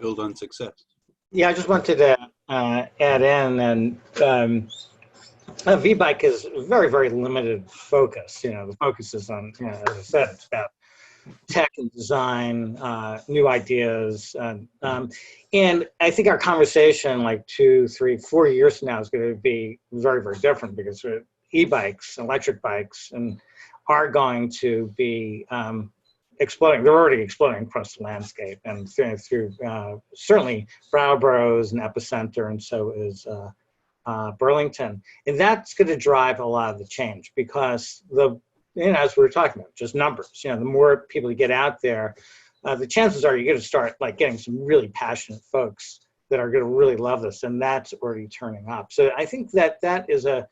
Build on success. Yeah, I just wanted to add in, and VBike is very, very limited focus. The focus is on, as I said, it's about tech and design, new ideas. And I think our conversation like 2, 3, 4 years from now is going to be very, very different, because e-bikes, electric bikes, and are going to be exploding. They're already exploding across the landscape, and through certainly Brattleboro is an epicenter, and so is Burlington. And that's going to drive a lot of the change, because as we were talking about, just numbers. The more people you get out there, the chances are you're going to start like getting some really passionate folks that are going to really love this, and that's already turning up. So I think that is a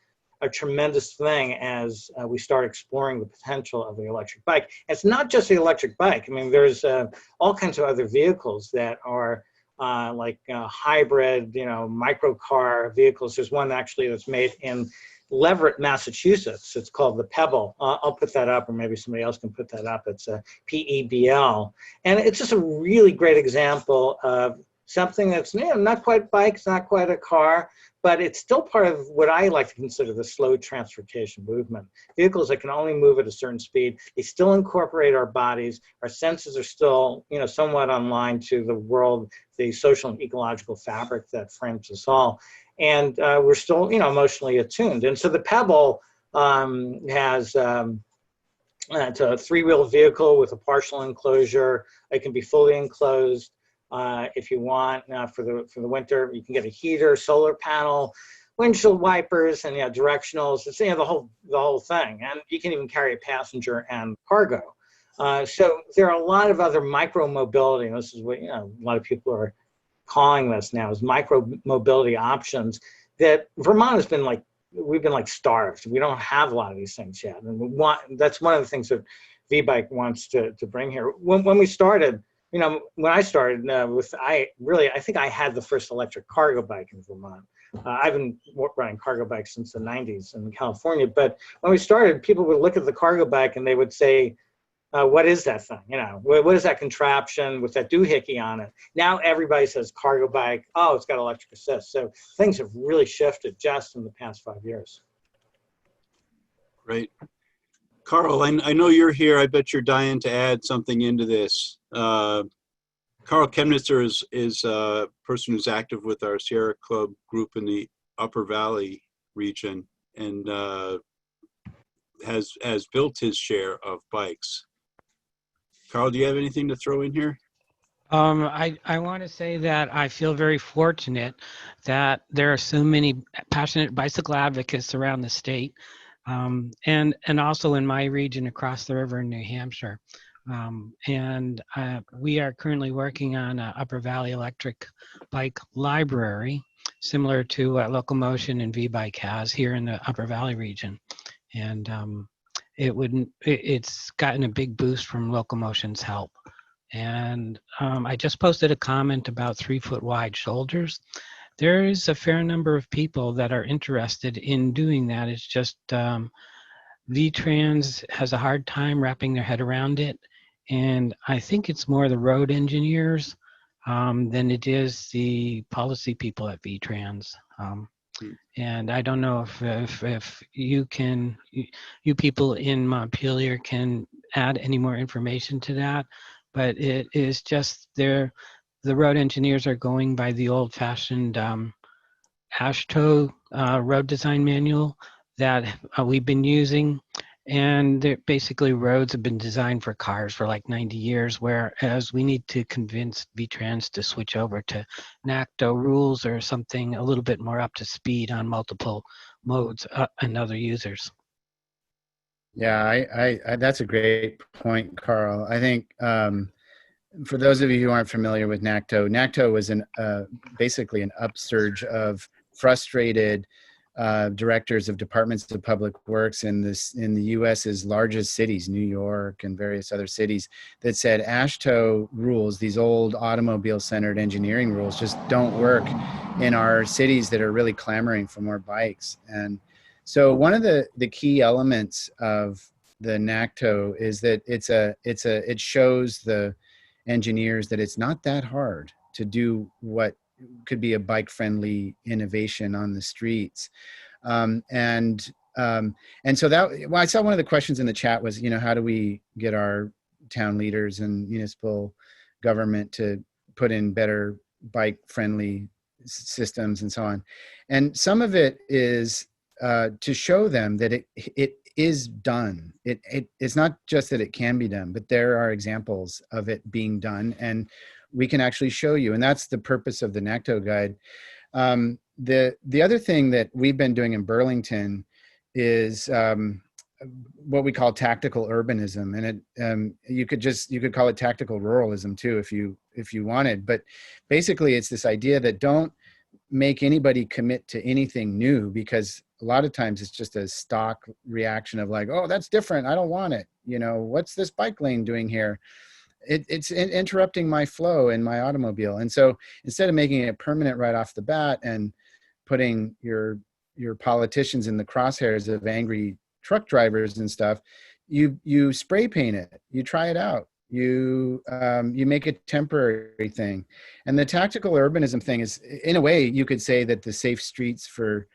tremendous thing as we start exploring the potential of the electric bike. It's not just the electric bike. I mean, there's all kinds of other vehicles that are like hybrid, micro car vehicles. There's one actually that's made in Leverett, Massachusetts. It's called the Pebble. I'll put that up, or maybe somebody else can put that up. It's a PEBL. And it's just a really great example of something that's not quite bike, it's not quite a car, but it's still part of what I like to consider the slow transportation movement. Vehicles that can only move at a certain speed, they still incorporate our bodies, our senses are still, somewhat online to the world, the social and ecological fabric that frames us all. And we're still, emotionally attuned. And so the Pebble has, it's a 3-wheel vehicle with a partial enclosure. It can be fully enclosed. If you want, for the winter, you can get a heater, solar panel, windshield wipers, and directionals. It's the whole thing, and you can even carry a passenger and cargo. So there are a lot of other micro mobility, and this is what a lot of people are calling this now, is micro mobility options that Vermont has been we've been starved. We don't have a lot of these things yet, and that's one of the things that VBike wants to bring here. When we started. When I started I think I had the first electric cargo bike in Vermont. I've been riding cargo bikes since the 90s in California. But when we started, people would look at the cargo bike and they would say, what is that thing? What is that contraption with that doohickey on it? Now everybody says cargo bike. Oh, it's got electric assist. So things have really shifted just in the past 5 years. Great. Carl, I know you're here. I bet you're dying to add something into this. Carl Chemnitzer is a person who's active with our Sierra Club group in the Upper Valley region, and has built his share of bikes. Carl, do you have anything to throw in here? I want to say that I feel very fortunate that there are so many passionate bicycle advocates around the state. And also in my region across the river in New Hampshire. We are currently working on an Upper Valley electric bike library. similar to what Locomotion and VBike has here in the Upper Valley region. And it's gotten a big boost from Locomotion's help. And I just posted a comment about 3-foot wide shoulders. There is a fair number of people that are interested in doing that. It's just VTrans has a hard time wrapping their head around it. And I think it's more the road engineers than it is the policy people at VTrans. And I don't know if you people in Montpelier can add any more information to that, but it is just the road engineers are going by the old-fashioned AASHTO road design manual that we've been using. And basically roads have been designed for cars for like 90 years, whereas we need to convince VTrans to switch over to NACTO rules or something a little bit more up to speed on multiple modes and other users. Yeah, I that's a great point, Carl. I think for those of you who aren't familiar with NACTO, NACTO was basically an upsurge of frustrated directors of departments of public works in the U.S.'s largest cities, New York and various other cities, that said AASHTO rules, these old automobile-centered engineering rules, just don't work in our cities that are really clamoring for more bikes. And so one of the key elements of the NACTO is that it shows the engineers that it's not that hard to do what could be a bike-friendly innovation on the streets. And so I saw one of the questions in the chat was, how do we get our town leaders and municipal government to put in better bike-friendly systems and so on. And some of it is to show them that it is done. It's not just that it can be done, but there are examples of it being done, and we can actually show you. And that's the purpose of the NACTO guide. The other thing that we've been doing in Burlington is what we call tactical urbanism, and you could call it tactical ruralism too if you wanted. But basically, it's this idea that don't make anybody commit to anything new, because a lot of times it's just a stock reaction of like, oh, that's different, I don't want it. What's this bike lane doing here? It's interrupting my flow in my automobile. And so instead of making it permanent right off the bat and putting your politicians in the crosshairs of angry truck drivers and stuff, you spray paint it, you try it out, you make it temporary thing. And the tactical urbanism thing is, in a way, you could say that the safe streets for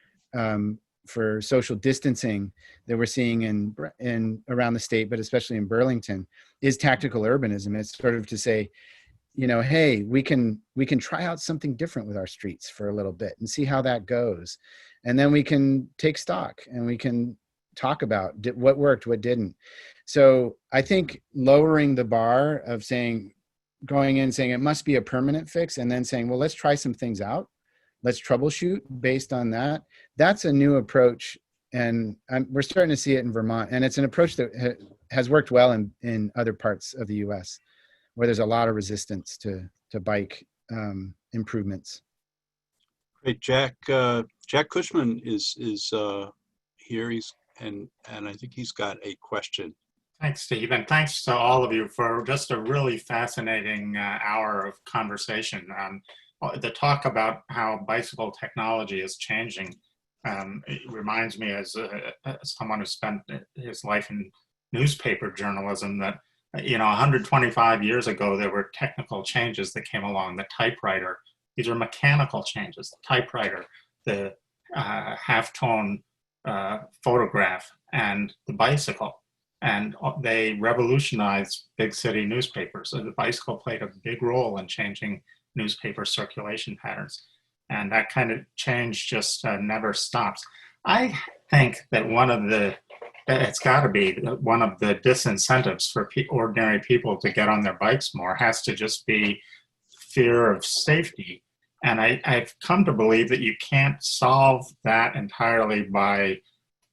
social distancing that we're seeing in around the state, but especially in Burlington, is tactical urbanism. It's sort of to say, hey, we can try out something different with our streets for a little bit and see how that goes. And then we can take stock and we can talk about what worked, what didn't. So I think lowering the bar of going in saying it must be a permanent fix, and then saying, well, let's try some things out. Let's troubleshoot based on that. That's a new approach, and we're starting to see it in Vermont. And it's an approach that has worked well in other parts of the U.S., where there's a lot of resistance to bike improvements. Great, Jack Cushman is here. And I think he's got a question. Thanks, Steve, and thanks to all of you for just a really fascinating hour of conversation. The talk about how bicycle technology is changing, it reminds me as someone who spent his life in newspaper journalism that, 125 years ago, there were technical changes that came along. The typewriter, these are mechanical changes. The typewriter, the half-tone photograph, and the bicycle. And they revolutionized big city newspapers. So the bicycle played a big role in changing newspaper circulation patterns. And that kind of change just never stops. I think that it's got to be one of the disincentives for ordinary people to get on their bikes more has to just be fear of safety. And I've come to believe that you can't solve that entirely by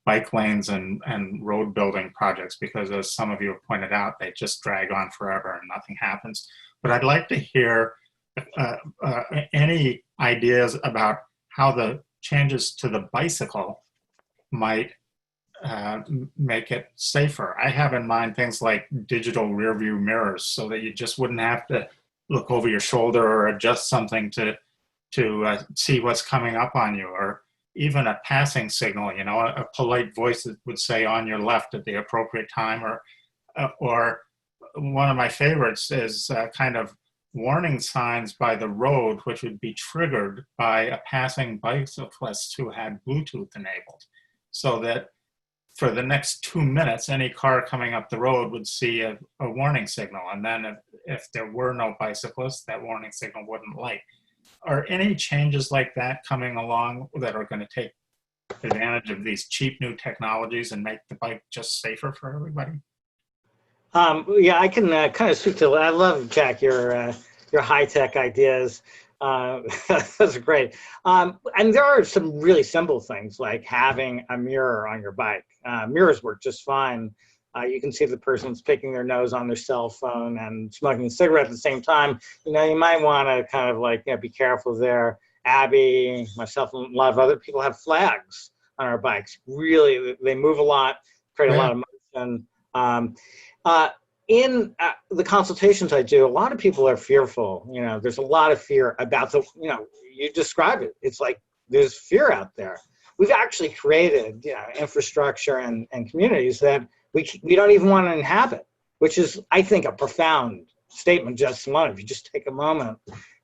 bike lanes and road building projects, because as some of you have pointed out, they just drag on forever and nothing happens. But I'd like to hear any ideas about how the changes to the bicycle might make it safer. I have in mind things like digital rear view mirrors, so that you just wouldn't have to look over your shoulder or adjust something to see what's coming up on you, or even a passing signal, you know, a polite voice that would say on your left at the appropriate time, or one of my favorites is kind of warning signs by the road, which would be triggered by a passing bicyclist who had Bluetooth enabled, so that for the next 2 minutes, any car coming up the road would see a warning signal. And then if there were no bicyclists, that warning signal wouldn't light. Are any changes like that coming along that are going to take advantage of these cheap new technologies and make the bike just safer for everybody? Yeah, I can kind of speak to. I love, Jack, your high-tech ideas. Those are great. And there are some really simple things like having a mirror on your bike. Mirrors work just fine. You can see if the person's picking their nose on their cell phone and smoking a cigarette at the same time. You know, you might want to kind of like, you know, be careful there. Abby, myself, and a lot of other people have flags on our bikes. Really, they move a lot, create a lot of motion. In the consultations I do, a lot of people are fearful. You know, there's a lot of fear about the, you know, you described it. It's like there's fear out there. We've actually created, you know, infrastructure and communities that we don't even want to inhabit, which is, I think, a profound statement just alone. If you just take a moment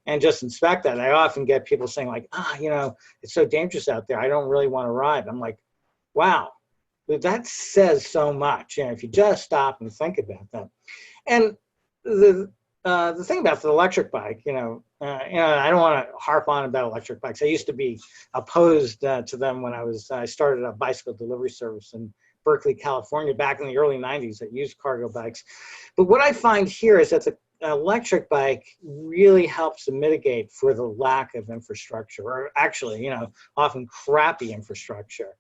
and just inspect that. I often get people saying like, you know, it's so dangerous out there. I don't really want to ride. I'm like, wow. That says so much, you know, if you just stop and think about that. And the thing about the electric bike, you know, I don't want to harp on about electric bikes. I used to be opposed to them when I started a bicycle delivery service in Berkeley, California, back in the early 90s that used cargo bikes. But what I find here is that the electric bike really helps to mitigate for the lack of infrastructure, or actually, you know, often crappy infrastructure.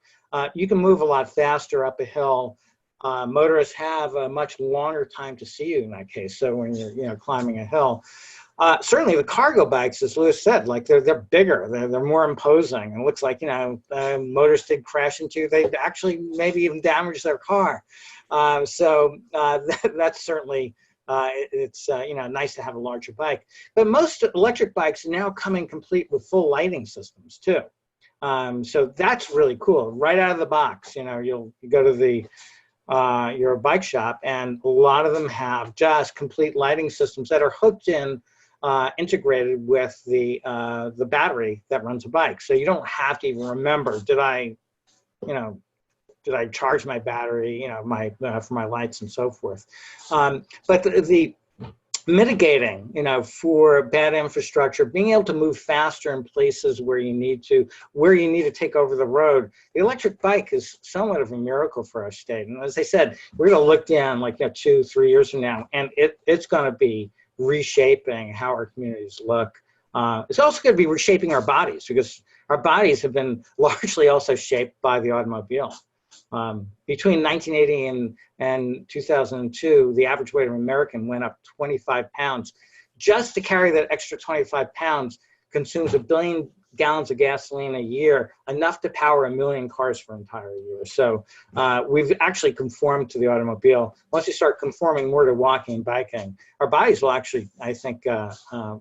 You can move a lot faster up a hill. Motorists have a much longer time to see you in that case. So when you're, you know, climbing a hill, certainly the cargo bikes, as Luis said, like they're bigger, they're more imposing. And it looks like, you know, motorists did crash into, they actually maybe even damage their car. So that's certainly, it's you know, nice to have a larger bike. But most electric bikes are now coming complete with full lighting systems too. So that's really cool. Right out of the box, you know, you go to the your bike shop, and a lot of them have just complete lighting systems that are hooked in, integrated with the battery that runs a bike. So you don't have to even remember, did I charge my battery, you know, for my lights and so forth. But the mitigating, you know, for bad infrastructure, being able to move faster in places where you need to take over the road. The electric bike is somewhat of a miracle for our state. And as I said, we're going to look down like 2-3 years from now, and it's going to be reshaping how our communities look. It's also going to be reshaping our bodies, because our bodies have been largely also shaped by the automobile. Between 1980 and 2002, the average weight of an American went up 25 pounds. Just to carry that extra 25 pounds consumes 1 billion gallons of gasoline a year, enough to power 1 million cars for an entire year. So we've actually conformed to the automobile. Once you start conforming more to walking and biking, our bodies will actually, I think,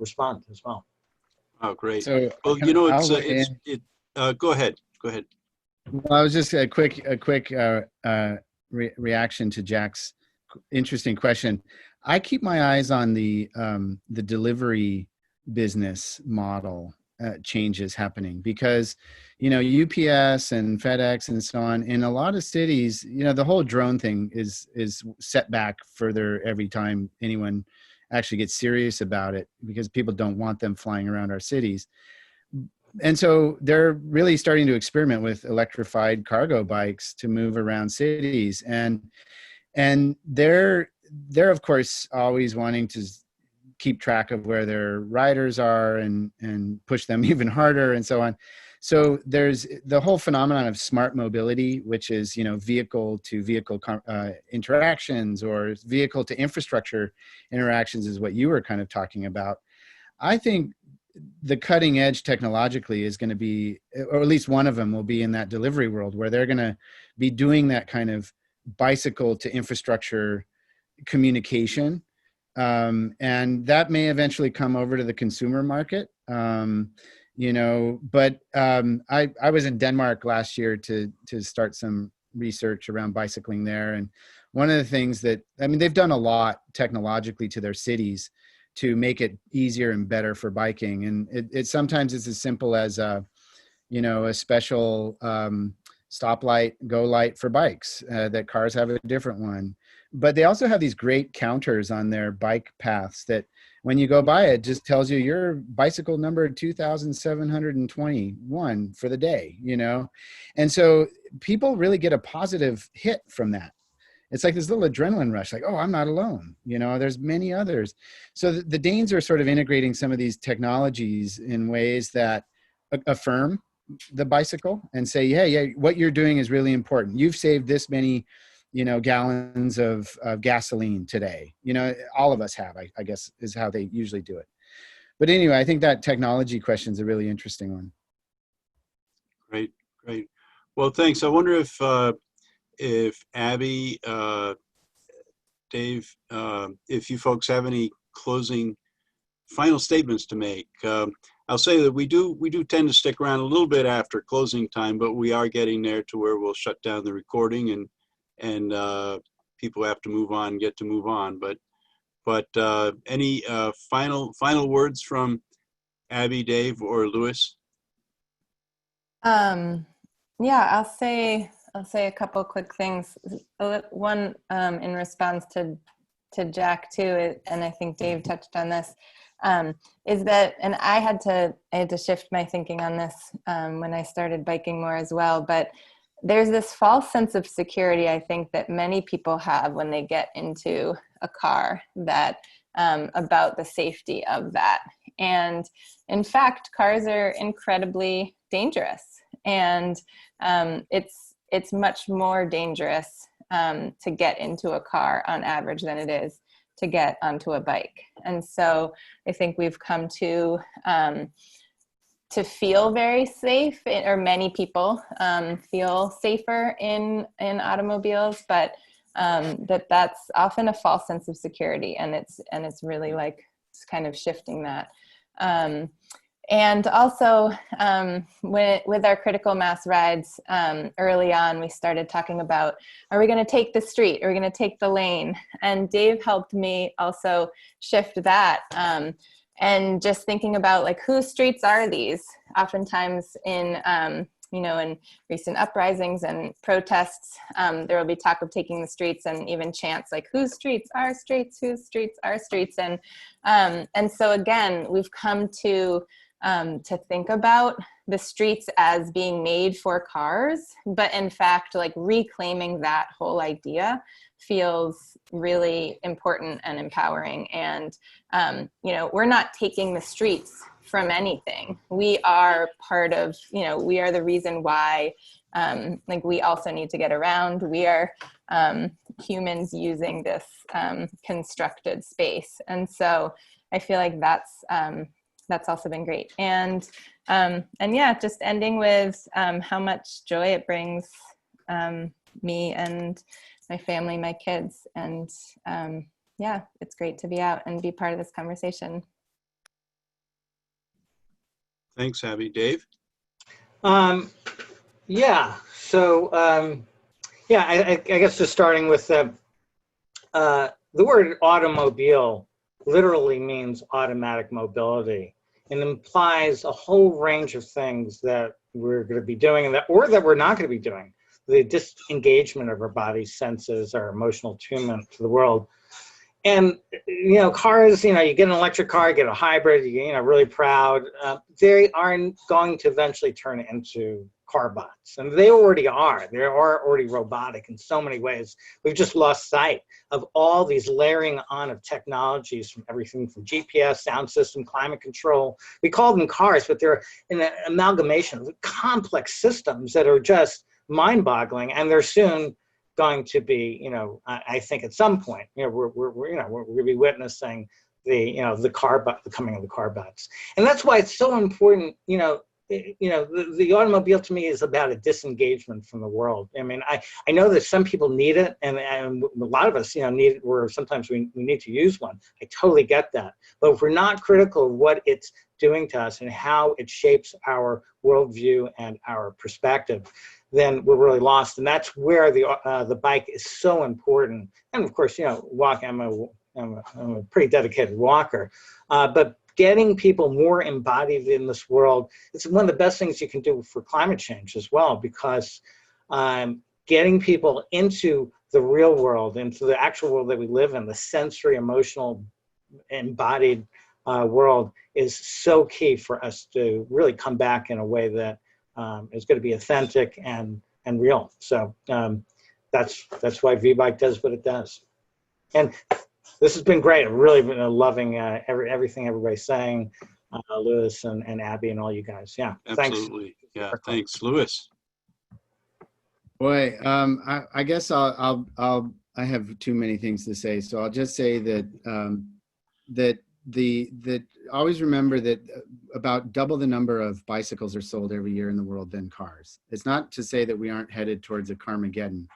respond as well. Oh, great. So, Well, you know, go ahead. Go ahead. Well, I was just a quick reaction to Jack's interesting question. I keep my eyes on the delivery business model changes happening, because, you know, UPS and FedEx and so on, in a lot of cities, you know, the whole drone thing is set back further every time anyone actually gets serious about it, because people don't want them flying around our cities. And so they're really starting to experiment with electrified cargo bikes to move around cities. And they're of course always wanting to keep track of where their riders are and push them even harder and so on. So there's the whole phenomenon of smart mobility, which is, you know, vehicle to vehicle interactions, or vehicle to infrastructure interactions, is what you were kind of talking about. I think the cutting edge technologically is going to be, or at least one of them will be in that delivery world where they're going to be doing that kind of bicycle to infrastructure communication. And that may eventually come over to the consumer market. You know, but I was in Denmark last year to start some research around bicycling there. And one of the things that, I mean, they've done a lot technologically to their cities to make it easier and better for biking. And it sometimes it's as simple as you know, a special stoplight, go light for bikes, that cars have a different one. But they also have these great counters on their bike paths that when you go by, it just tells you your bicycle number 2,721 for the day, you know? And so people really get a positive hit from that. It's like this little adrenaline rush, like, oh, I'm not alone. You know, there's many others. So the Danes are sort of integrating some of these technologies in ways that affirm the bicycle and say, hey, yeah, what you're doing is really important. You've saved this many, you know, gallons of gasoline today. You know, all of us have, I guess, is how they usually do it. But anyway, I think that technology question is a really interesting one. Great, great. Well, thanks. I wonder if Abby, Dave, if you folks have any closing final statements to make. I'll say that we do tend to stick around a little bit after closing time, but we are getting there to where we'll shut down the recording and people have to move on, get to move on. But any final words from Abby, Dave, or Luis? Yeah, I'll say a couple quick things. One, in response to Jack too, and I think Dave touched on this, is that, and I had to shift my thinking on this when I started biking more as well, but there's this false sense of security, I think, that many people have when they get into a car, that about the safety of that. And in fact, cars are incredibly dangerous, and it's much more dangerous to get into a car on average than it is to get onto a bike. And so I think we've come to feel very safe, or many people feel safer in automobiles, but that's often a false sense of security, and it's really like kind of shifting that. And also, with our critical mass rides, early on, we started talking about, are we going to take the street? Are we going to take the lane? And Dave helped me also shift that. And just thinking about, like, whose streets are these? Oftentimes in recent uprisings and protests, there will be talk of taking the streets, and even chants like, whose streets are streets, whose streets are streets. And so again, we've come to think about the streets as being made for cars, but in fact, like, reclaiming that whole idea feels really important and empowering. And, we're not taking the streets from anything. We are part of, we are the reason why, we also need to get around. We are humans using this constructed space. And so I feel like that's also been great. And yeah, just ending with how much joy it brings me and my family, my kids. And yeah, it's great to be out and be part of this conversation. Thanks, Abby. Dave? Yeah, so I guess just starting with the word automobile literally means automatic mobility, and implies a whole range of things that we're going to be doing or that we're not going to be doing. The disengagement of our body senses, our emotional attunement to the world. And, cars, you get an electric car, you get a hybrid, you're really proud. They are going to eventually turn into car bots. And they already are. They are already robotic in so many ways. We've just lost sight of all these layering on of technologies, from everything from GPS, sound system, climate control. We call them cars, but they're an amalgamation of complex systems that are just mind-boggling, and they're soon going to be, I think at some point, we're going to be witnessing the coming of the car butts. And that's why it's so important, the automobile to me is about a disengagement from the world. I mean, I know that some people need it, and a lot of us, need it, or sometimes we need to use one. I totally get that. But if we're not critical of what it's doing to us and how it shapes our worldview and our perspective, then we're really lost. And that's where the bike is so important. And of course, walking, I'm a pretty dedicated walker, but getting people more embodied in this world, it's one of the best things you can do for climate change as well, because getting people into the real world, into the actual world that we live in, the sensory, emotional, embodied world is so key for us to really come back in a way that is going to be authentic and real. So that's why VBike does what it does. And this has been great. I've really been loving everything everybody's saying, Luis and Abby and all you guys. Yeah, absolutely. Thanks. Yeah, thanks, Luis. Boy, I guess I have too many things to say, so I'll just say that that always remember that about double the number of bicycles are sold every year in the world than cars. It's not to say that we aren't headed towards a Carmageddon,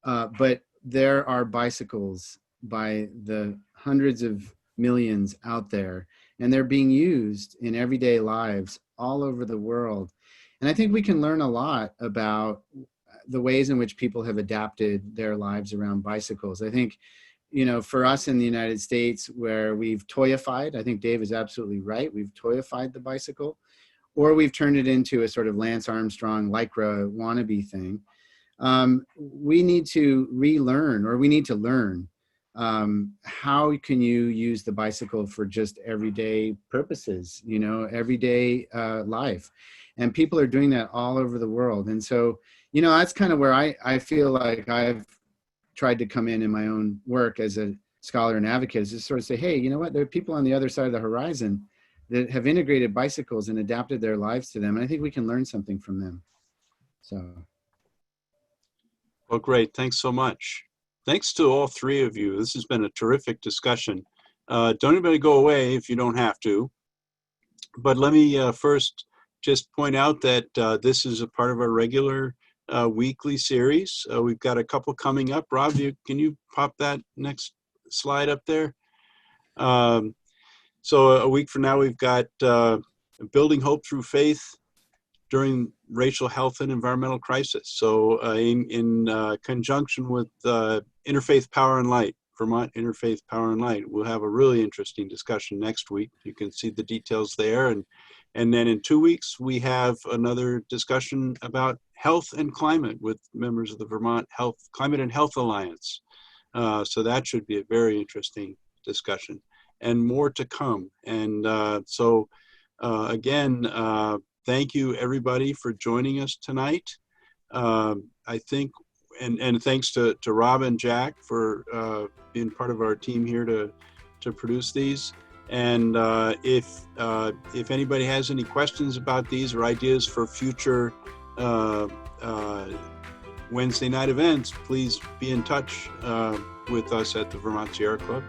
but there are bicycles by the hundreds of millions out there, and they're being used in everyday lives all over the world. And I think we can learn a lot about the ways in which people have adapted their lives around bicycles. I think, for us in the United States, where we've toyified, I think Dave is absolutely right, we've toyified the bicycle, or we've turned it into a sort of Lance Armstrong Lycra wannabe thing. We need to relearn, or we need to learn how can you use the bicycle for just everyday purposes, everyday life. And people are doing that all over the world. And so, that's kind of where I feel like I've tried to come in my own work as a scholar and advocate, is just sort of say, hey, you know what, there are people on the other side of the horizon that have integrated bicycles and adapted their lives to them. And I think we can learn something from them. So. Well, great. Thanks so much. Thanks to all three of you. This has been a terrific discussion. Don't anybody go away if you don't have to. But let me first just point out that this is a part of our regular weekly series. We've got a couple coming up. Rob, can you pop that next slide up there? So a week from now, we've got Building Hope Through Faith during Racial Health and Environmental Crisis. So in conjunction with Interfaith Power and Light, Vermont Interfaith Power and Light, we'll have a really interesting discussion next week. You can see the details there. And then in 2 weeks, we have another discussion about health and climate with members of the Vermont Climate and Health Alliance. So that should be a very interesting discussion, and more to come. And again, thank you everybody for joining us tonight. I think, and thanks to Rob and Jack for being part of our team here to produce these. And if anybody has any questions about these or ideas for future Wednesday night events, please be in touch with us at the Vermont Sierra Club.